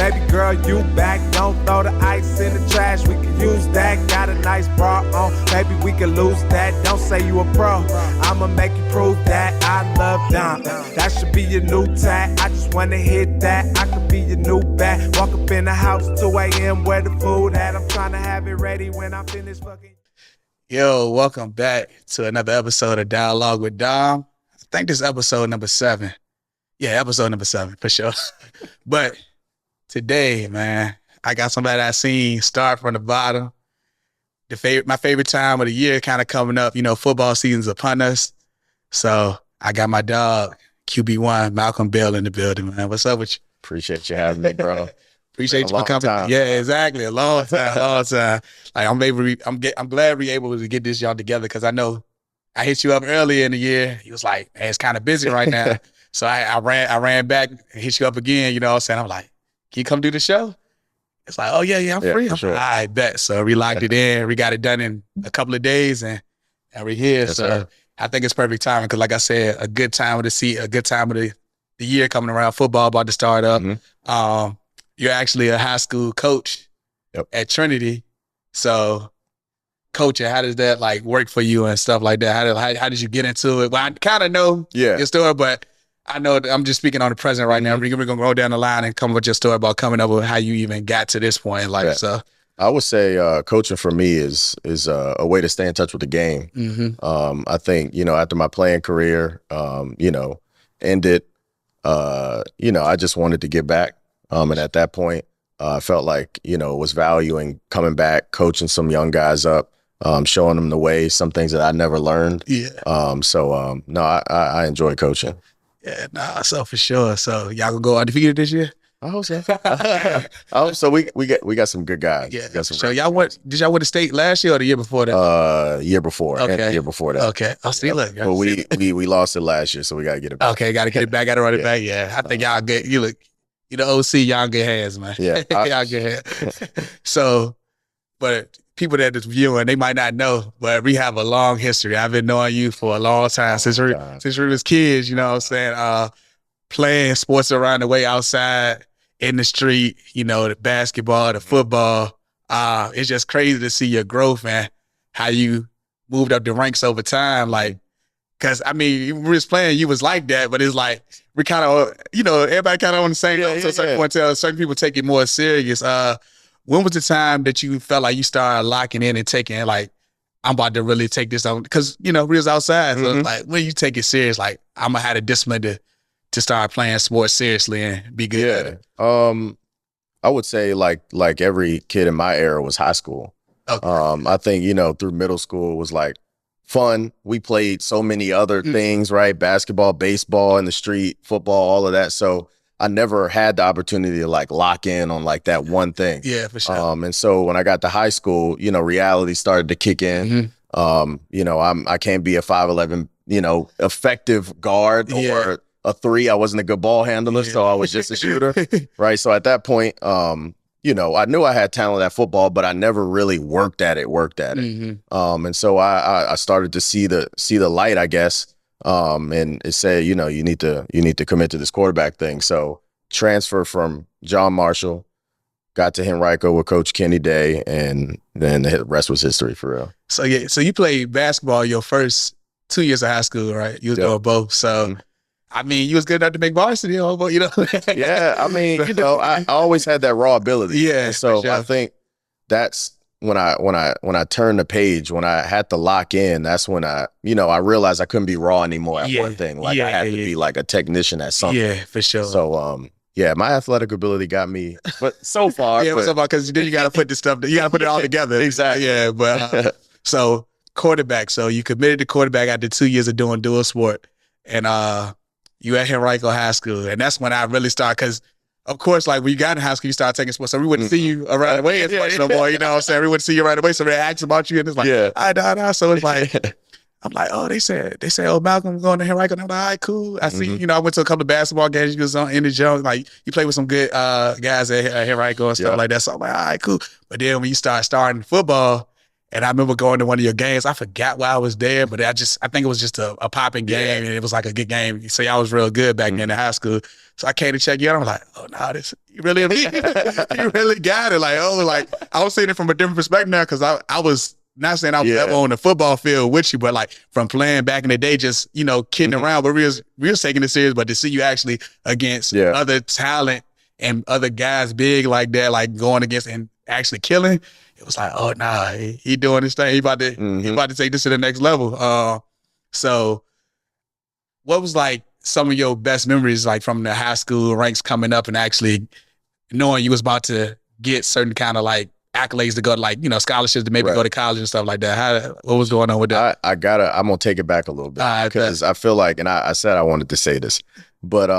Baby girl, you back. Don't throw the ice in the trash. We can use that. Got a nice bra on. Maybe we can lose that. Don't say you a pro. I'ma make you prove that I love Dom. That should be your new tag. I just wanna hit that. I could be your new bat. Walk up in the house 2 a.m. where the food at. I'm trying to have it ready when I'm finished fucking. Yo, welcome back to another episode of Dialogue with Dom. I think this is episode number 7. Yeah, episode number 7 for sure. But today, man, I got somebody I seen start from the bottom. My favorite time of the year kind of coming up. You know, football season's upon us. So I got my dog, QB1, Malcom Bell in the building, man. What's up with you? Appreciate you having me, bro. Appreciate you for coming. Yeah, exactly. A long time. Like I'm glad we able to get this y'all together because I know I hit you up earlier in the year. He was like, man, it's kind of busy right now. So I ran back and hit you up again, you know what I'm saying? I'm like, can you come do the show? It's like, oh yeah, I'm free. I'm sure. I bet. So we locked it in. We got it done in a couple of days and we're here. Yes, so sir. I think it's perfect timing because like I said, a good time of the year coming around, football about to start up. Mm-hmm. You're actually a high school coach at Trinity. So coaching, how does that like work for you and stuff like that? How did you get into it? Well, I kind of know your story, but I know I'm just speaking on the present right now. We're going to go down the line and come with your story about coming up with how you even got to this point in life. Yeah. So I would say coaching for me is a way to stay in touch with the game. mm-hmm. I think, you know, after my playing career, ended, I just wanted to give back. And at that point, I felt like, was valuing coming back, coaching some young guys up, showing them the way, some things that I never learned. Yeah. I enjoy coaching. Yeah, so for sure. So y'all gonna go undefeated this year? I hope so. So we got some good guys. Yeah. Got some So did y'all win the state last year or the year before that? Year before. Okay. Year before that. Okay. Oh, see, look. But we lost it last year, so we got to get it back. Okay, got to get it back. Got to run it back. Yeah, I think y'all good. You the OC, y'all in good hands, man. Yeah. Y'all good hands. So, but people that is viewing, they might not know, but we have a long history. I've been knowing you for a long time since we was kids, you know what I'm saying? Playing sports around the way outside, in the street, the basketball, the football. It's just crazy to see your growth, man, how you moved up the ranks over time. Like, because, I mean, when we was playing, you was like that, but it's like, we kind of, everybody kind of on the same level. So a certain point, certain people take it more serious. When was the time that you felt like you started locking in and taking, like, I'm about to really take this on? Because, we was outside. So it's like, when you take it serious, like, I'm going to have the discipline to start playing sports seriously and be good at it. I would say like every kid in my era was high school. Okay. I think, through middle school was like fun. We played so many other things, right? Basketball, baseball in the street, football, all of that. So I never had the opportunity to like lock in on like that one thing. Yeah, for sure. And so when I got to high school, reality started to kick in. Mm-hmm. I can't be a 5'11", effective guard or a 3. I wasn't a good ball handler, so I was just a shooter, right? So at that point, I knew I had talent at football, but I never really worked at it. Mm-hmm. And so I started to see the light, I guess. And it said, you need to commit to this quarterback thing. So transfer from John Marshall, got to Henrico with Coach Kenny Day, and then the rest was history for real. So you played basketball your first 2 years of high school, right? You was doing both. So I mean, you was good enough to make varsity, Yeah, I mean, I always had that raw ability. Yeah. So sure. I think that's when I turned the page, when I had to lock in, that's when I realized I couldn't be raw anymore at one thing. Like I had to be like a technician at something. Yeah, for sure. So my athletic ability got me, but so far. Because then you got to put this stuff, you got to put it all together. Exactly. Yeah, but so quarterback. So you committed to quarterback after 2 years of doing dual sport, and you at Henrico High School, and that's when I really started. Because of course, like when you got in high school, you started taking sports, so we wouldn't see you right away as much no more. You know what I'm saying? We wouldn't see you right away, so they asked about you, and it's like, So it's like, I'm like, oh, they say, oh, Malcom going to Henrico, and I'm like, all right, cool. I see, I went to a couple of basketball games. You was in the gym, like you played with some good guys at Henrico and stuff like that. So I'm like, all right, cool. But then when you starting football, And I remember going to one of your games. I forgot why I was there, but I think it was just a popping game, and it was like a good game. You say I was real good back then in high school. So I came to check you out. I'm like, oh, no, you really you really got it. Like, oh, like I was seeing it from a different perspective now, because I was not saying I was ever on the football field with you, but like from playing back in the day, just, you know, kidding around, but we was taking it serious. But to see you actually against other talent and other guys big like that, like going against and actually killing, it was like, oh, nah, he doing his thing. He about to take this to the next level. So what was like some of your best memories, like from the high school ranks coming up and actually knowing you was about to get certain kind of like accolades to go to, like, you know, scholarships to maybe go to college and stuff like that? What was going on with that? I'm going to take it back a little bit, because I feel like, and I said I wanted to say this, but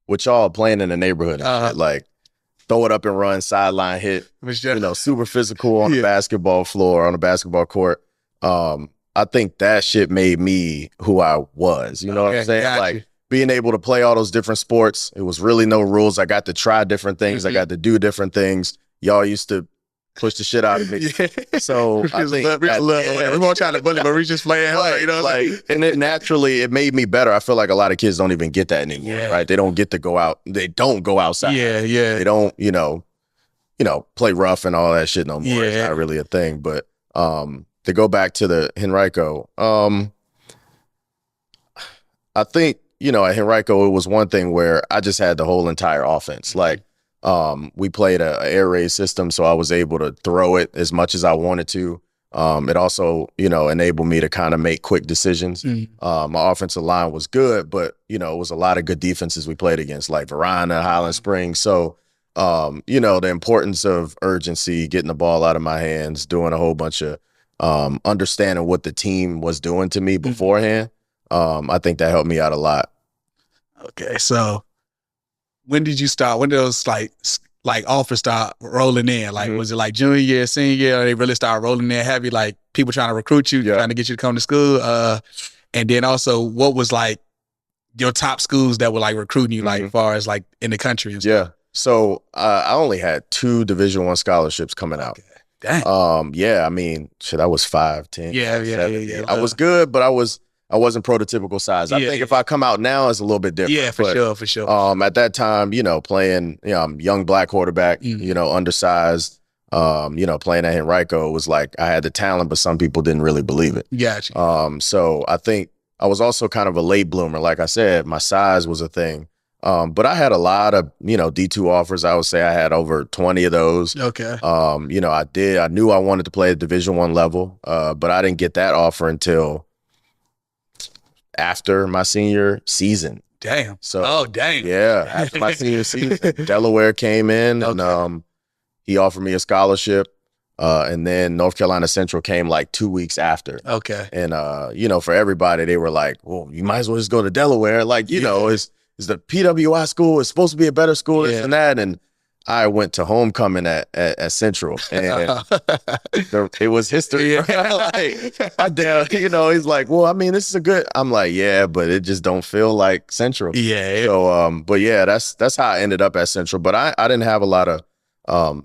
with y'all playing in the neighborhood, like throw it up and run, sideline hit, you know, super physical on the basketball floor, on the basketball court. I think that shit made me who I was. You know what I'm saying? Like being able to play all those different sports. It was really no rules. I got to try different things. I got to do different things. Y'all used to push the shit out of me. So I think we weren't trying to bully, but we just playing hard, you know. Like, and it naturally, it made me better. I feel like a lot of kids don't even get that anymore, right? They don't get to go out. They don't go outside. They don't, you know, play rough and all that shit no more. It's not really a thing. But to go back to the Henrico, I think, you know, at Henrico, it was one thing where I just had the whole entire offense. Like, we played a air raid system, so I was able to throw it as much as I wanted to. It also, you know, enabled me to kind of make quick decisions. My offensive line was good, but, you know, it was a lot of good defenses we played against, like Verona, Highland Springs. So, you know, the importance of urgency, getting the ball out of my hands, doing a whole bunch of understanding what the team was doing to me beforehand. I think that helped me out a lot. Okay, so when did you start? When did those like offers start rolling in? Like, was it like junior year, senior year, or they really started rolling in heavy? Like people trying to recruit you, trying to get you to come to school. And then also, what was like your top schools that were like recruiting you, like as far as like in the country? And stuff? So I only had 2 Division I scholarships coming out. Dang. I mean, shit, I was 5'10". Yeah. I was good, but I wasn't prototypical size. I think if I come out now, it's a little bit different. Yeah, for sure. At that time, you know, playing, you know, young black quarterback, you know, undersized, you know, playing at Henrico, was like I had the talent, but some people didn't really believe it. Gotcha. So I think I was also kind of a late bloomer. Like I said, my size was a thing. But I had a lot of, you know, D2 offers. I would say I had over 20 of those. Okay. You know, I knew I wanted to play at Division I level, but I didn't get that until after my senior season. Damn. So, dang. Yeah, after my senior season, Delaware came in and he offered me a scholarship. And then North Carolina Central came like 2 weeks after. Okay. And, you know, for everybody, they were like, well, you might as well just go to Delaware. Like, you know, it's the PWI school. It's supposed to be a better school, this and that. And I went to homecoming at Central, and it was history. Like, you know, he's like, well, I mean, this is a good. I'm like, yeah, but it just don't feel like Central. Yeah. So, but yeah, that's how I ended up at Central. But I didn't have a lot of,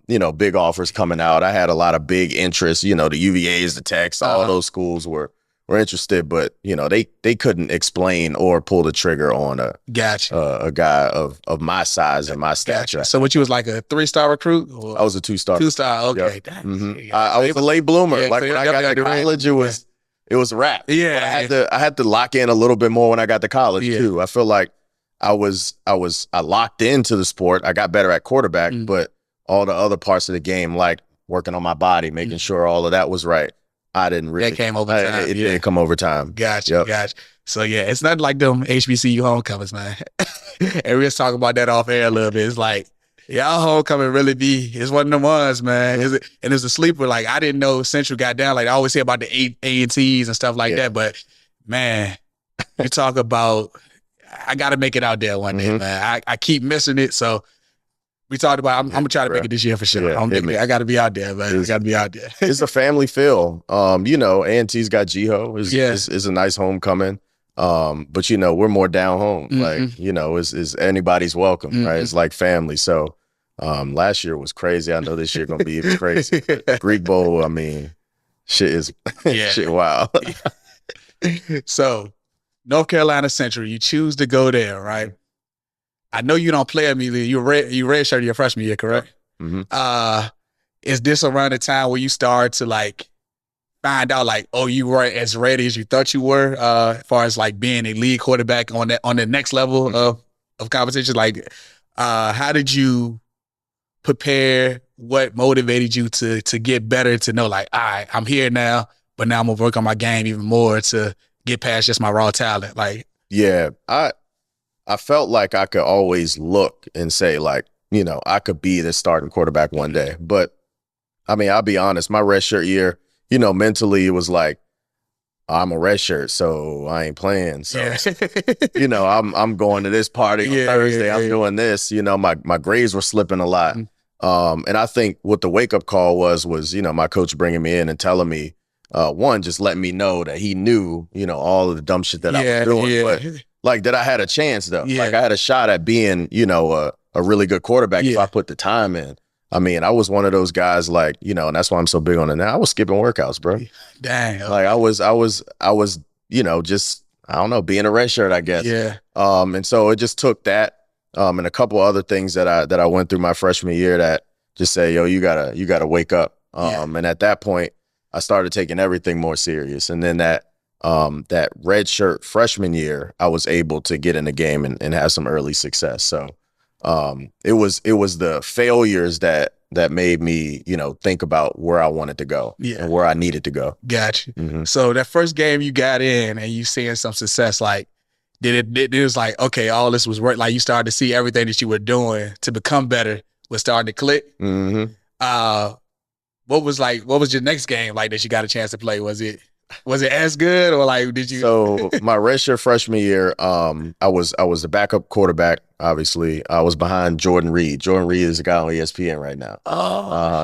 you know, big offers coming out. I had a lot of big interests. You know, the UVAs, the Techs, all those schools were interested, but you know, they couldn't explain or pull the trigger on a guy of my size and my stature. So what, you was like a 3-star recruit? Or? I was a 2-star. 2-star, okay. Yep. I was a late bloomer. Like when I got to college, it was a wrap. Yeah. I had to lock in a little bit more when I got to college too. I feel like I locked into the sport. I got better at quarterback, but all the other parts of the game, like working on my body, making sure all of that was right, I didn't really. That came over time. It did come over time. Gotcha. So yeah, it's not like them HBCU homecomings, man. And we was talking about that off air a little bit. It's like, y'all homecoming really it's one of them ones, man. And it's a sleeper. Like, I didn't know Central got down. Like, I always hear about the A&Ts and stuff like that. But man, you talk about, I got to make it out there one day, man. I keep missing it. So we talked about, I'm gonna try to make it this year for sure. I got to be out there, man. I got to be out there. It's a family feel. You know, A&T's got Jiho. Is a nice homecoming. But you know, we're more down home. Like, you know, is anybody's welcome, right? It's like family. So last year was crazy. I know this year gonna be even crazy. Greek Bowl, I mean, shit is Yeah. shit wild. So, North Carolina Central, you choose to go there, right? I know you don't play immediately. You redshirt your freshman year, correct? Mm-hmm. Is this around the time where you start to like find out like, oh, you weren't as ready as you thought you were, as far as like being a lead quarterback on the next level of competition? Like, how did you prepare? What motivated you to get better, to know like, all right, I'm here now, but now I'm gonna work on my game even more to get past just my raw talent? Like, Yeah, I felt like I could always look and say like, you know, I could be the starting quarterback one day. But I mean, I'll be honest, my redshirt year, you know, mentally it was like, I'm a redshirt, so I ain't playing. So, yeah. you know, I'm going to this party on Thursday. I'm doing this. You know, my grades were slipping a lot. And I think what the wake up call was, you know, my coach bringing me in and telling me, one, just letting me know that he knew, you know, all of the dumb shit that I was doing, but like that I had a chance though. Like I had a shot at being, you know, a really good quarterback if I put the time in. I mean, I was one of those guys like, you know, and that's why I'm so big on it now. I was skipping workouts, bro. Dang. Like I was, you know, just, I don't know, being a redshirt, I guess. Yeah. And so it just took that, and a couple other things that I went through my freshman year that just say, yo, you gotta wake up. And at that point, I started taking everything more serious. And then that redshirt freshman year, I was able to get in the game and have some early success. So it was the failures that made me, you know, think about where I wanted to go and where I needed to go. Gotcha. So that first game you got in and you seeing some success, like it was like, okay, all this was work. Like you started to see everything that you were doing to become better was starting to click. What was your next game like that you got a chance to play? Was it as good, or like did you? So my redshirt freshman year, I was the backup quarterback. Obviously, I was behind Jordan Reed. Jordan Reed is a guy on ESPN right now.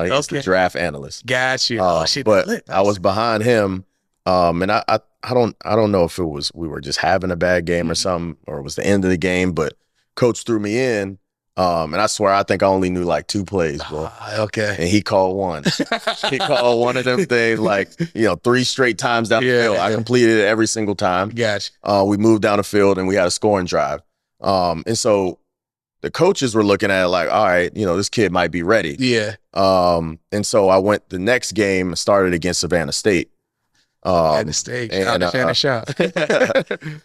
He's the draft analyst. Got you. But I was behind him, and I don't know if we were just having a bad game or something, or it was the end of the game. But coach threw me in. And I swear, I think I only knew like 2 plays, bro. Okay. And he called one. He called one of them things like, you know, 3 straight times down the field. I completed it every single time. Gotcha. We moved down the field and we had a scoring drive. And so the coaches were looking at it like, all right, you know, this kid might be ready. Yeah. And so I went the next game and started against Savannah State. And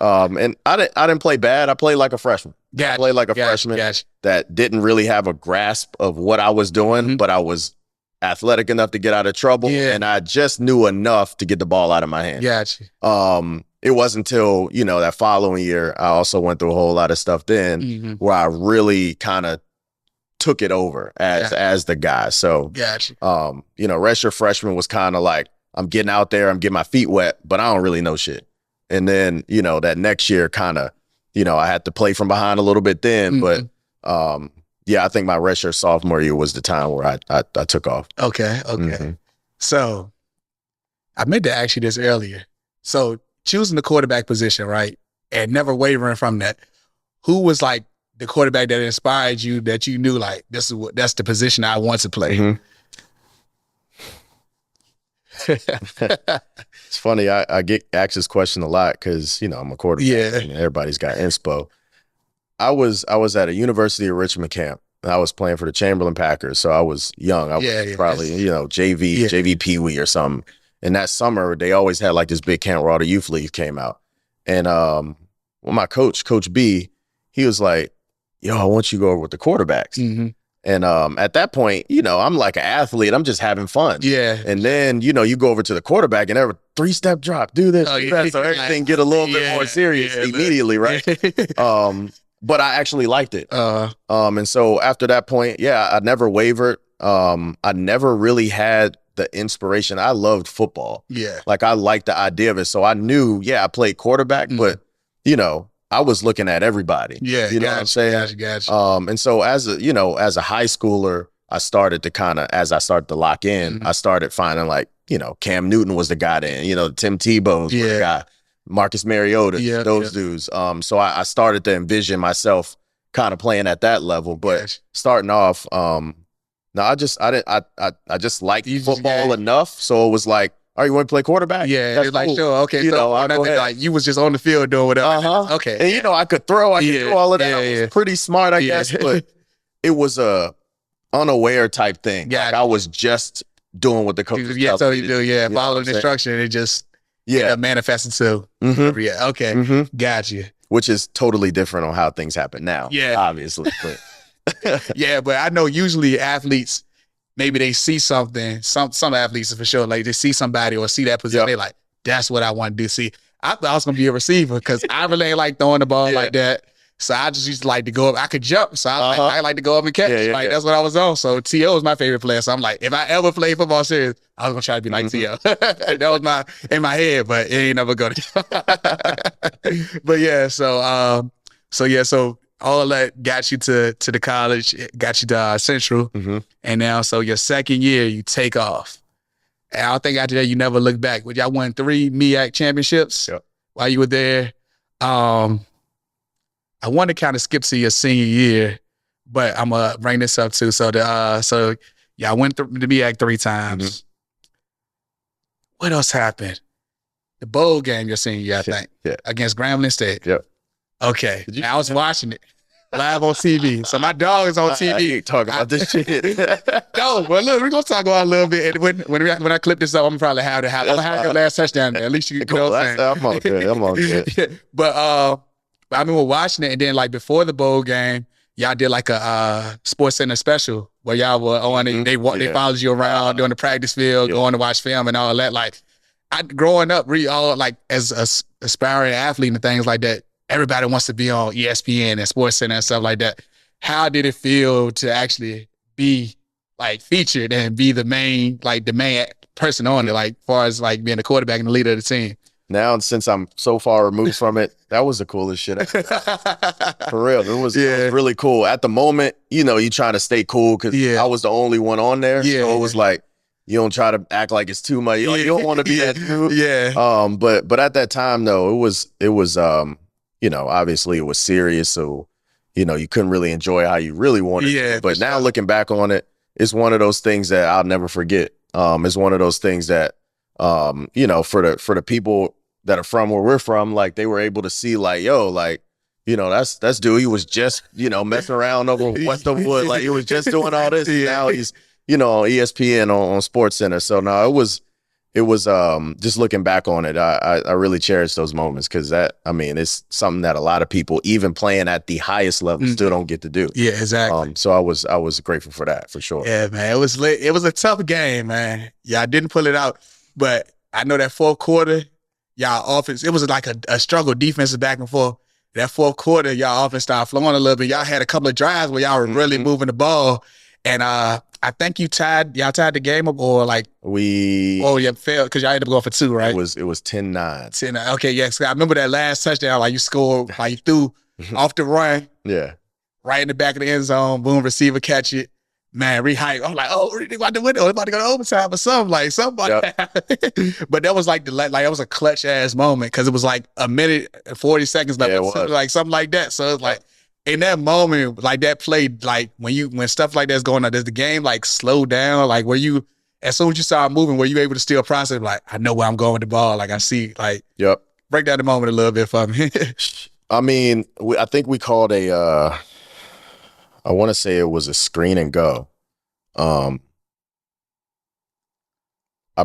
and I didn't play bad. I played like a freshman. I played like a freshman that didn't really have a grasp of what I was doing, but I was athletic enough to get out of trouble, and I just knew enough to get the ball out of my hand. Gotcha. It wasn't until, you know, that following year, I also went through a whole lot of stuff then where I really kind of took it over as the guy. So, gotcha. You know, redshirt freshman was kind of like, I'm getting out there, I'm getting my feet wet, but I don't really know shit. And then, you know, that next year kind of, you know, I had to play from behind a little bit then, but I think my redshirt sophomore year was the time where I took off. Okay. So I meant to ask you this earlier. So choosing the quarterback position, right, and never wavering from that, who was like the quarterback that inspired you, that you knew like that's the position I want to play? It's funny, I get asked this question a lot because, you know, I'm a quarterback and everybody's got inspo. I was at a University of Richmond camp and I was playing for the Chamberlain Packers, so I was young. I was probably, you know, JV Pee Wee or something. And that summer they always had like this big camp where all the youth leagues came out. And my coach, Coach B, he was like, yo, I want you to go over with the quarterbacks. And at that point, you know, I'm like an athlete. I'm just having fun. Yeah. And then, you know, you go over to the quarterback and every 3-step drop, do this, do that. So everything get a little bit more serious immediately, right? But I actually liked it. And so after that point, I never wavered. I never really had the inspiration. I loved football. Yeah. Like I liked the idea of it. So I knew, I played quarterback, but, you know, I was looking at everybody. Yeah, you know what I'm saying? Gotcha. And so as a high schooler, I started to lock in, I started finding like, you know, Cam Newton was the guy then, you know, Tim Tebow's was the guy, Marcus Mariota, those dudes. So I started to envision myself kind of playing at that level, but starting off, I just liked football enough. So it was like, all right, you want to play quarterback? Yeah, That's it's like, cool. sure, okay. You so know, I'll go ahead. like you was just on the field doing whatever. Uh-huh. Okay. And you know, I could throw, I could do all of that. I was pretty smart, I guess, but it was a unaware type thing. Yeah. Like I was just doing what the coach was telling so me you to do, You know follow what the I'm instruction, and it just saying? manifests into Mhm. okay. Mhm. Got you. Which is totally different on how things happen now. Yeah. Obviously. But Yeah, but I know usually athletes, maybe they see something, some athletes for sure, like they see somebody or see that position, Yep. they like, that's what I want to do. See, I thought I was gonna be a receiver because I really ain't like throwing the ball like that. So I just used to like to go up. I could jump, so I like to go up and catch. That's what I was on. So T.O. was my favorite player. So I'm like, if I ever play football serious, I was gonna try to be like T.O. That was in my head, but it ain't never gonna. But yeah, so all that got you to the college, got you to Central, and now so your second year you take off. And I think after that you never look back. But y'all won 3 MEAC championships while you were there. I want to kind of skip to your senior year, but I'm gonna bring this up too. So I went through the MEAC 3 times. What else happened? The bowl game your senior year, I think, against Grambling State. Yep. Okay, I was watching it live on TV. So my dog is on TV. I ain't talking about this shit. No, well, look, we're gonna talk about it a little bit. And when I clip this up, I'm probably have to have. I'm gonna have your last touchdown there. At least you know what I'm saying. I'm on good. But I remember watching it, and then like before the bowl game, y'all did like a Sports Center special where y'all were on it. They followed you around during the practice field, going to watch film and all that. Like growing up, all like as a aspiring athlete and things like that, everybody wants to be on ESPN and Sports Center and stuff like that. How did it feel to actually be like featured and be the main person on it, like as far as like being the quarterback and the leader of the team? Now, since I'm so far removed from it, that was the coolest shit ever. For real. It was really cool. At the moment, you know, you trying to stay cool because I was the only one on there. So it was like, you don't try to act like it's too much. You don't want to be that dude. But at that time, though, it was you know, obviously it was serious. So, you know, you couldn't really enjoy how you really wanted to. But now looking back on it, it's one of those things that I'll never forget. It's one of those things that, you know, for the people that are from where we're from, like they were able to see like, yo, like, you know, that's dude. He was just, you know, messing around over West of Wood. Like he was just doing all this. Now he's, you know, on ESPN on Sports Center. So no, it was just looking back on it, I really cherish those moments because it's something that a lot of people, even playing at the highest level, still don't get to do. Yeah, exactly. So I was grateful for that for sure. Yeah, man, it was lit. It was a tough game, man. Yeah, I didn't pull it out, but I know that fourth quarter, y'all offense, it was like a struggle defensive back and forth. That fourth quarter, y'all offense started flowing a little bit. Y'all had a couple of drives where y'all were really moving the ball. And I think y'all tied the game up or like you failed because y'all ended up going for 2, right? It was 10-9. 10-9. Okay, yeah. So I remember that last touchdown, like you scored, like you threw off the run. Yeah. Right in the back of the end zone, boom, receiver catch it. Man, rehype. I'm like, oh, they about to win it. They're about to go to overtime or something. Like somebody. Yep. But that was like that was a clutch ass moment because it was like a minute and 40 seconds left. Yeah, like something like that. So it's like in that moment, like that play, like when stuff like that's going on, does the game like slow down? Like as soon as you start moving, were you able to still process like, I know where I'm going with the ball? Like I see, like break down the moment a little bit for me. I mean, I think we called I want to say it was a screen and go. I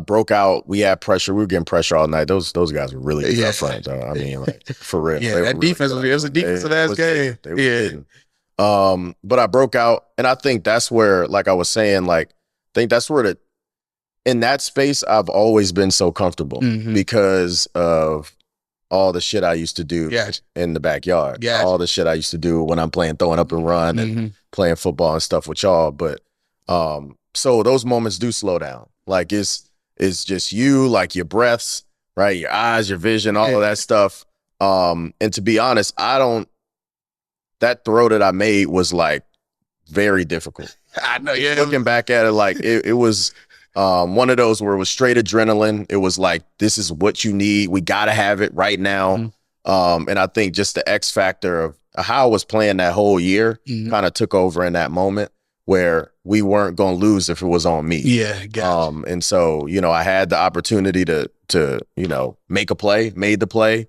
broke out. We had pressure. We were getting pressure all night. Those guys were really tough friends. I mean, like for real. Yeah, that defense was a defensive ass game. They were kidding. But I broke out, and I think that's where, like I was saying, like I think that's where in that space I've always been so comfortable because of all the shit I used to do in the backyard. All the shit I used to do when I'm throwing up and run and playing football and stuff with y'all. But so those moments do slow down. Like it's just you, like your breaths, right? Your eyes, your vision, all of that stuff. And to be honest, that throw that I made was like very difficult. I know, Looking back at it, like it was one of those where it was straight adrenaline. It was like, this is what you need. We got to have it right now. And I think just the X factor of how I was playing that whole year kind of took over in that moment where we weren't going to lose if it was on me. Yeah, gotcha. And so, you know, I had the opportunity to you know, make a play, made the play.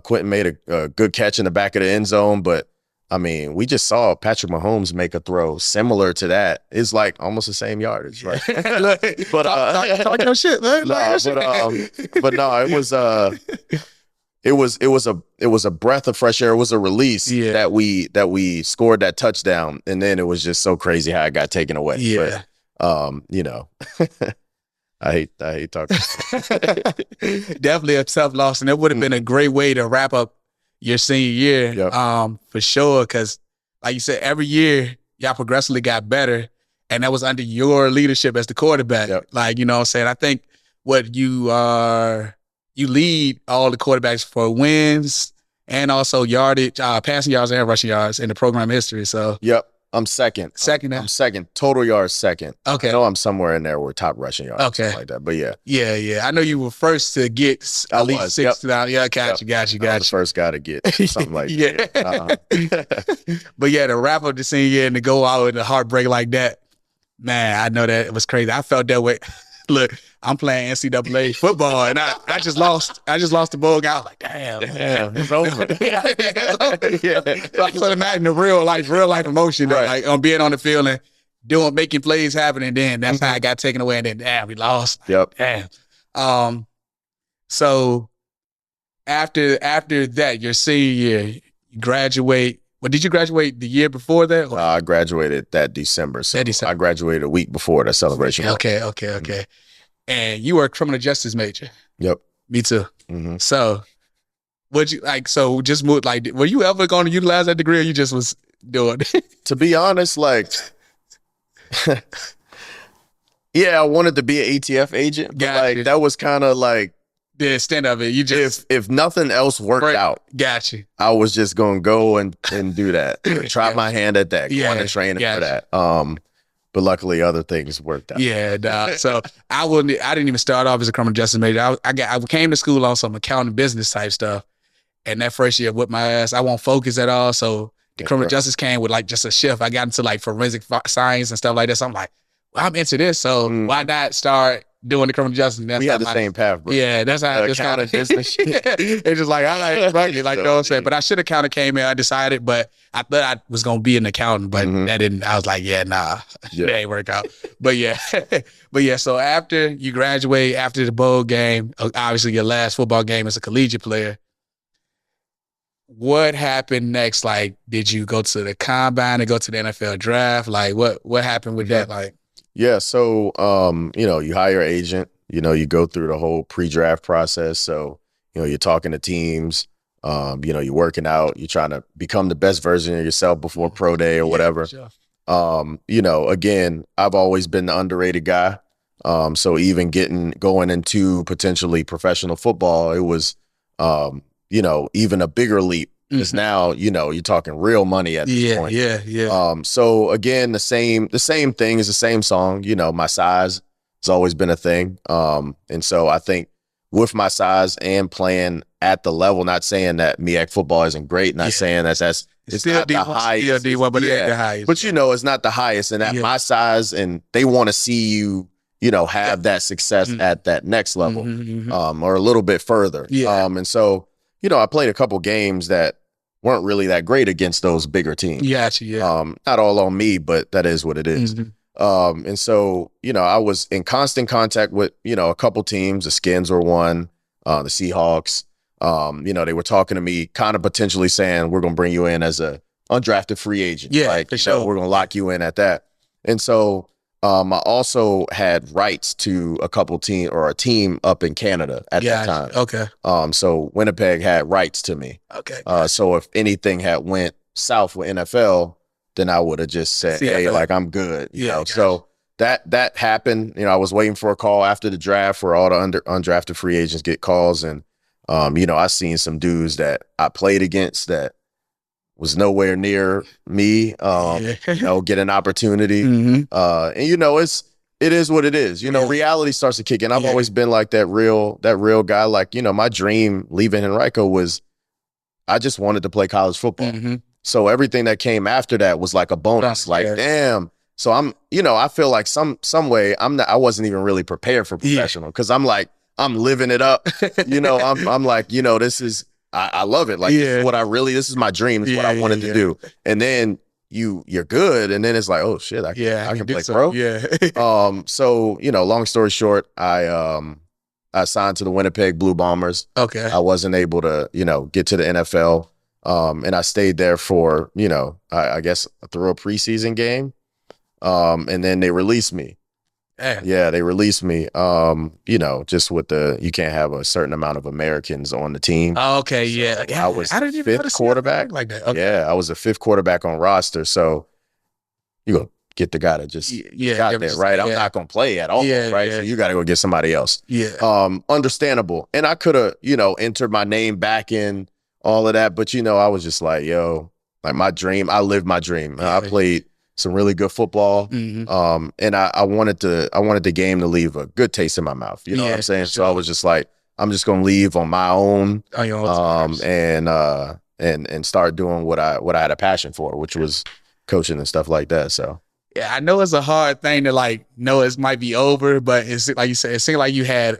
Quentin made a good catch in the back of the end zone, but I mean, we just saw Patrick Mahomes make a throw similar to that. It's like almost the same yardage, right? But talk your shit, man. But no, it was a breath of fresh air. It was a release that we scored that touchdown, and then it was just so crazy how it got taken away. Yeah. But you know, I hate talking. Definitely a tough loss, and it would have been a great way to wrap up your senior year, for sure. Because, like you said, every year y'all progressively got better, and that was under your leadership as the quarterback. Yep. Like, you know what I'm saying? I think what you lead all the quarterbacks for wins and also yardage, passing yards and rushing yards in the program history. So, yep. I'm second. I'm second. Total yards second. Okay. I know I'm somewhere in there with top rushing yards. Okay. Like that. But yeah. Yeah. I know you were first to get at least 6 down. Yeah, got you. I was the first guy to get something like that. But yeah, to wrap up the senior year and to go out with a heartbreak like that, man, I know that it was crazy. I felt that way. Look, I'm playing NCAA football, and I just lost the bowl game. I was like, damn, it's over. Yeah. So I can imagine the real life emotion, right. Like on being on the field and making plays happen, and then that's how I got taken away, and then damn, we lost. Yep. Damn. So after that, your senior year, you graduate. Well, did you graduate the year before that? I graduated that December. So I graduated a week before the celebration. Okay. And you were a criminal justice major. Yep. Me too. Mm-hmm. So would you just move, like, were you ever going to utilize that degree, or you just was doing it? To be honest, like, yeah, I wanted to be an ATF agent, but like that was kind of like the extent of it. You just, if nothing else worked out, got you. I was just gonna go and do that. Try my hand at that. Go on to training for that. But luckily other things worked out. Yeah, so I didn't even start off as a criminal justice major. I came to school on some accounting business type stuff, and that first year whipped my ass. I won't focus at all. So the criminal justice came with like just a shift. I got into like forensic science and stuff like that. So I'm like, well, I'm into this, so why not start doing the criminal justice? We had the same path, bro. Yeah, that's how it's kind of business shit. It's just like, I like you know what I'm saying? But I should have kind of came in undecided, but I thought I was going to be an accountant, but that didn't. I was like, that ain't work out. But yeah, so after you graduate, after the bowl game, obviously your last football game as a collegiate player, what happened next? Like, did you go to the combine and go to the NFL draft? Like, what happened with that? Like, yeah, so you know, you hire an agent, you know, you go through the whole pre-draft process. So, you know, you're talking to teams, you know, you're working out, you're trying to become the best version of yourself before pro day or whatever. Sure. You know, again, I've always been the underrated guy. So even going into potentially professional football, it was you know, even a bigger leap. Because now, you know, you're talking real money at this point. Yeah. So again, the same thing is the same song. You know, my size has always been a thing. And so I think with my size and playing at the level, not saying that MEAC football isn't great, not saying that it's still not the highest. Still D1, but it ain't the highest. But you know, it's not the highest. And at my size, and they want to see you, you know, have that success at that next level, or a little bit further. And so, you know, I played a couple games that weren't really that great against those bigger teams. Not all on me, but that is what it is. And so, you know, I was in constant contact with, you know, a couple teams. The Skins were one, the Seahawks. You know, they were talking to me, kind of potentially saying, we're going to bring you in as a undrafted free agent. Like, for sure. We're going to lock you in at that. And so I also had rights to a team up in Canada at that time. Okay. So Winnipeg had rights to me. Okay. So if anything had went south with NFL, then I would have just said, hey, like, I'm good. You know? So that happened. You know, I was waiting for a call after the draft where all the undrafted free agents get calls. And, you know, I seen some dudes that I played against that was nowhere near me, you know, get an opportunity. And, you know, it is what it is. You know, reality starts to kick in. I've always been like that real guy. Like, you know, my dream leaving Henrico was I just wanted to play college football. So everything that came after that was like a bonus. Like, damn, So I'm, I feel like some way I wasn't even really prepared for professional because I'm like, I'm living it up. I'm like, this is, I love it. Like, this is what this is my dream. This is what I wanted to do. And then you're good. And then it's like, oh shit, I can play pro. Yeah. So, long story short, I signed to the Winnipeg Blue Bombers. Okay. I wasn't able to, get to the NFL. And I stayed there for, I guess through a preseason game. And then they released me. Damn. Yeah, they released me. Just with you can't have a certain amount of Americans on the team. Oh, okay, yeah. I was fifth quarterback. Like that. Okay. Yeah, I was a fifth quarterback on roster. So you go get the guy that just got there, right? I'm not gonna play at all, right? So you got to go get somebody else. Yeah. Understandable. And I could have, entered my name back in all of that, but I was just like, yo, like my dream. I lived my dream. I played some really good football. Mm-hmm. And I wanted the game to leave a good taste in my mouth. You know what I'm saying? Sure. So I was just like, I'm just gonna leave on my own, and start doing what I had a passion for, which was coaching and stuff like that. So yeah, I know it's a hard thing to like know it might be over, but it's like you said, it seemed like you had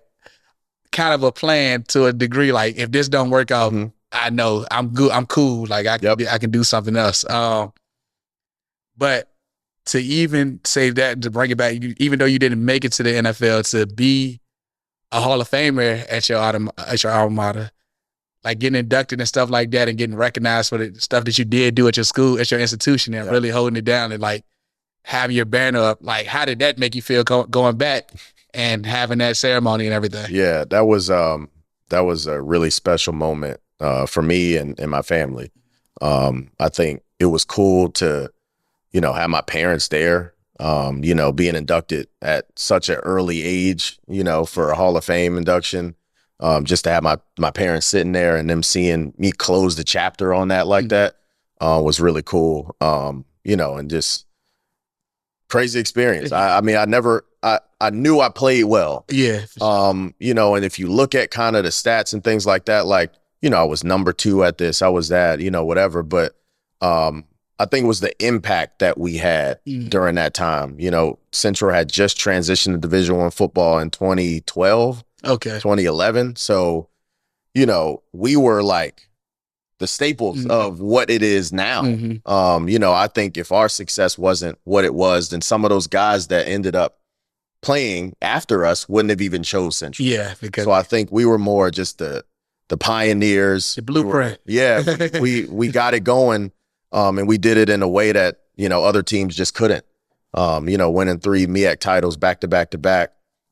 kind of a plan to a degree. Like if this don't work out, I know I'm good. I'm cool. Like I can do something else. But to even say that, to bring it back, even though you didn't make it to the NFL, to be a Hall of Famer at your alma mater, like getting inducted and stuff like that, and getting recognized for the stuff that you did do at your school, at your institution, and really holding it down and like having your banner up, like how did that make you feel going back and having that ceremony and everything? Yeah, that was a really special moment for me and my family. I think it was cool to have my parents there, being inducted at such an early age, for a Hall of Fame induction, just to have my parents sitting there and them seeing me close the chapter on that like that was really cool, and just crazy experience. I mean, I knew I played well. Yeah. And if you look at kind of the stats and things like that, like, I was number 2 at this, I was that, whatever. But I think it was the impact that we had during that time. Central had just transitioned to Division I football in 2012, 2011. So, we were like the staples of what it is now. I think if our success wasn't what it was, then some of those guys that ended up playing after us wouldn't have even chose Central. Yeah. So I think we were more just the pioneers. The blueprint. We got it going. And we did it in a way that, other teams just couldn't. Winning 3 MEAC titles back to back to back.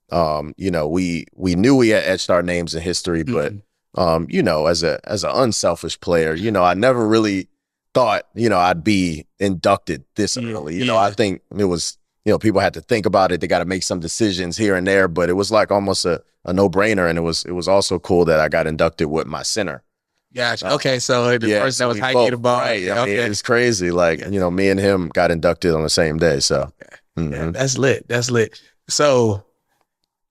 We knew we had etched our names in history, but as an unselfish player, I never really thought, I'd be inducted this early. I think it was, people had to think about it. They got to make some decisions here and there, but it was like almost a no-brainer. And it was also cool that I got inducted with my center. Gotcha. Okay, so the person that was hiking the ball. Right. I mean, it's crazy. Like, me and him got inducted on the same day. So yeah, that's lit. That's lit. So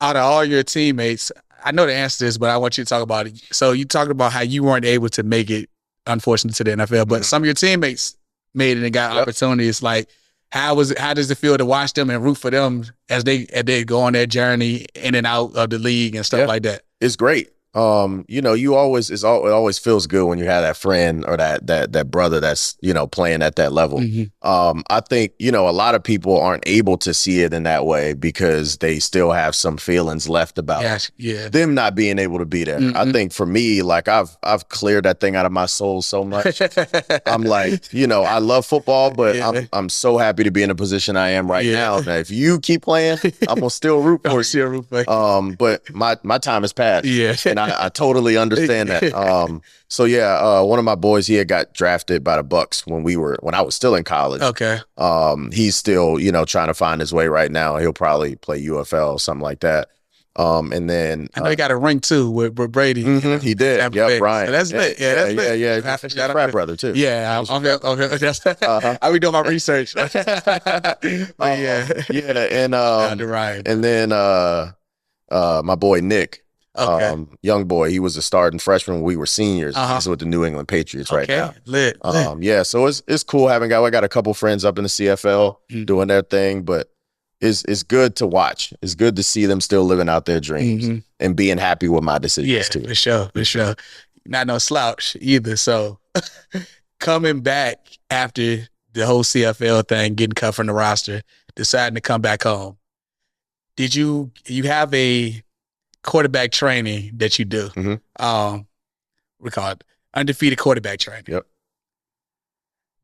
out of all your teammates, I know the answer to this, but I want you to talk about it. So you talked about how you weren't able to make it, unfortunately, to the NFL, but some of your teammates made it and got opportunities. Like, how does it feel to watch them and root for them as they go on their journey in and out of the league and stuff like that? It's great. It always feels good when you have that friend or that brother that's, playing at that level. I think, a lot of people aren't able to see it in that way because they still have some feelings left about them not being able to be there. I think for me, like I've cleared that thing out of my soul so much. I'm like, I love football, but I'm so happy to be in the position I am right now. Now, if you keep playing, I'm gonna still root for you. But my time has passed. And I totally understand that. One of my boys, he had got drafted by the Bucks when I was still in college. Okay. He's still, trying to find his way right now. He'll probably play UFL, something like that. And then I know he got a ring too with Brady. He did. Yep, Brian. So that's lit. Yeah, that's lit. Yeah. He's a frat brother too. Yeah. I be doing my research. And and then my boy Nick. Okay. Young boy. He was a starting freshman when we were seniors. Uh-huh. He's with the New England Patriots right now. Lit. Yeah, so it's cool having guys. I got a couple friends up in the CFL doing their thing, but it's good to watch. It's good to see them still living out their dreams and being happy with my decisions too. For sure. Not no slouch either. So coming back after the whole CFL thing, getting cut from the roster, deciding to come back home. Did you have a quarterback training that you do? We call it undefeated quarterback training. Yep.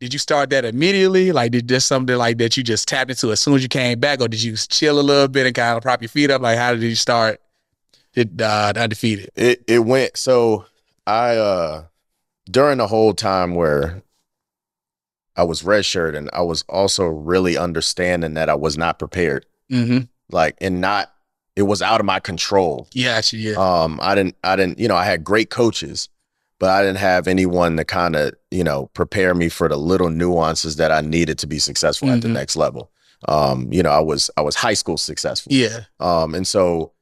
Did you start that immediately? Like, did this something like that you just tapped into as soon as you came back, or did you chill a little bit and kind of prop your feet up? Like, how did you start the undefeated? It went, so I during the whole time where I was redshirt, and I was also really understanding that I was not prepared. Like, and not, it was out of my control. Yeah. I didn't, I had great coaches, but I didn't have anyone to kind of, prepare me for the little nuances that I needed to be successful at the next level. I was high school successful. Yeah. And so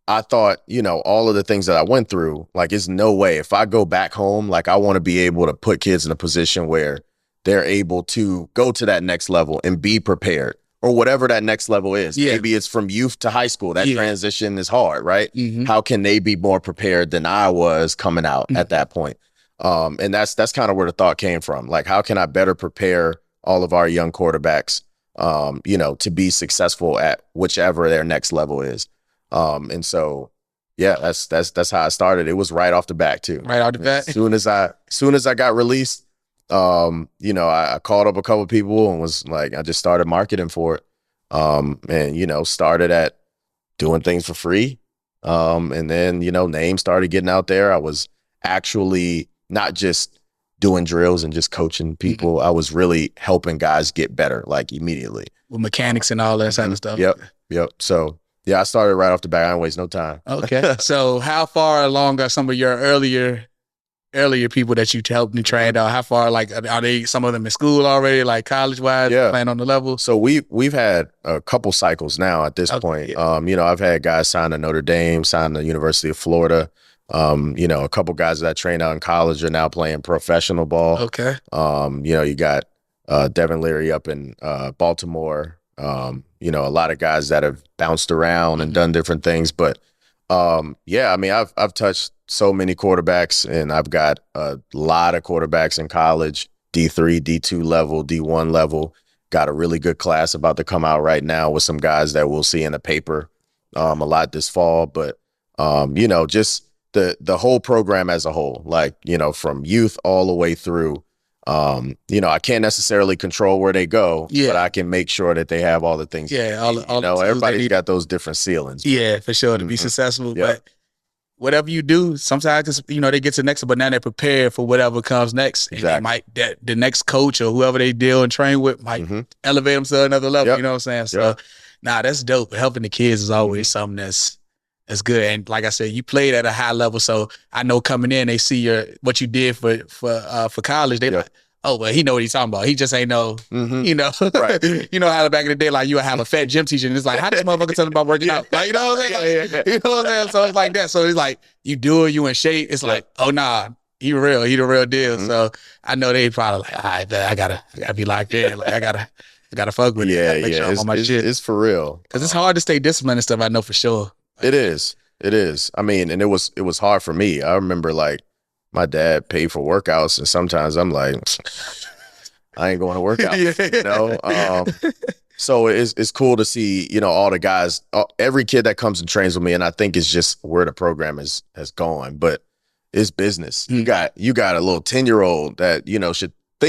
I thought, all of the things that I went through, like, it's no way if I go back home, like, I want to be able to put kids in a position where they're able to go to that next level and be prepared. Or whatever that next level is. Yeah. Maybe it's from youth to high school. That transition is hard, right? How can they be more prepared than I was coming out at that point? And that's kind of where the thought came from. Like, how can I better prepare all of our young quarterbacks, to be successful at whichever their next level is? And so, yeah, that's how I started. It was right off the bat too. Right off the bat. As soon as I got released, I called up a couple of people and was like, I just started marketing for it. And started at doing things for free. And then, names started getting out there. I was actually not just doing drills and just coaching people. I was really helping guys get better, like, immediately. With mechanics and all that kind of stuff. Yep. So yeah, I started right off the bat. I didn't waste no time. Okay. So how far along are some of your earlier people that you helped and trained out? How far, like, are they, some of them in school already, like college wise, playing on the level? So we've had a couple cycles now at this point. I've had guys sign to Notre Dame, sign to the University of Florida. A couple guys that I trained out in college are now playing professional ball. Okay. You got Devin Leary up in Baltimore. A lot of guys that have bounced around and done different things. But I've touched so many quarterbacks, and I've got a lot of quarterbacks in college, D3, D2 level, D1 level. Got a really good class about to come out right now with some guys that we'll see in the paper a lot this fall. But, just the whole program as a whole, like, from youth all the way through. I can't necessarily control where they go, but I can make sure that they have all the things. Yeah, everybody's got those different ceilings. Yeah, for sure, to be successful. Yep. But whatever you do, sometimes they get to the next, but now they're prepared for whatever comes next. Exactly. And the next coach or whoever they deal and train with might elevate them to another level. Yep. You know what I'm saying? So, that's dope. Helping the kids is always something that's good. And like I said, you played at a high level, so I know coming in, they see what you did for college. They like, oh, well, he know what he's talking about. He just ain't know, Right. How back in the day, like, you would have a fat gym teacher, and it's like, how does motherfucker tell him about working out? Like, you know what I'm saying? Like, you know what I'm saying? So it's like that. So it's like, you do it, you in shape. It's like, oh, nah, he the real deal. So I know they probably like, all right, I gotta be locked in. Like, I gotta fuck with it. Make sure I'm on my shit. It's for real. Because it's hard to stay disciplined and stuff, I know for sure. It is. I mean, and it was hard for me. I remember, like, my dad paid for workouts, and sometimes I'm like, I ain't going to work out. So it's cool to see, all the guys, every kid that comes and trains with me, and I think it's just where the program has gone. But it's business. You got a little 10-year-old that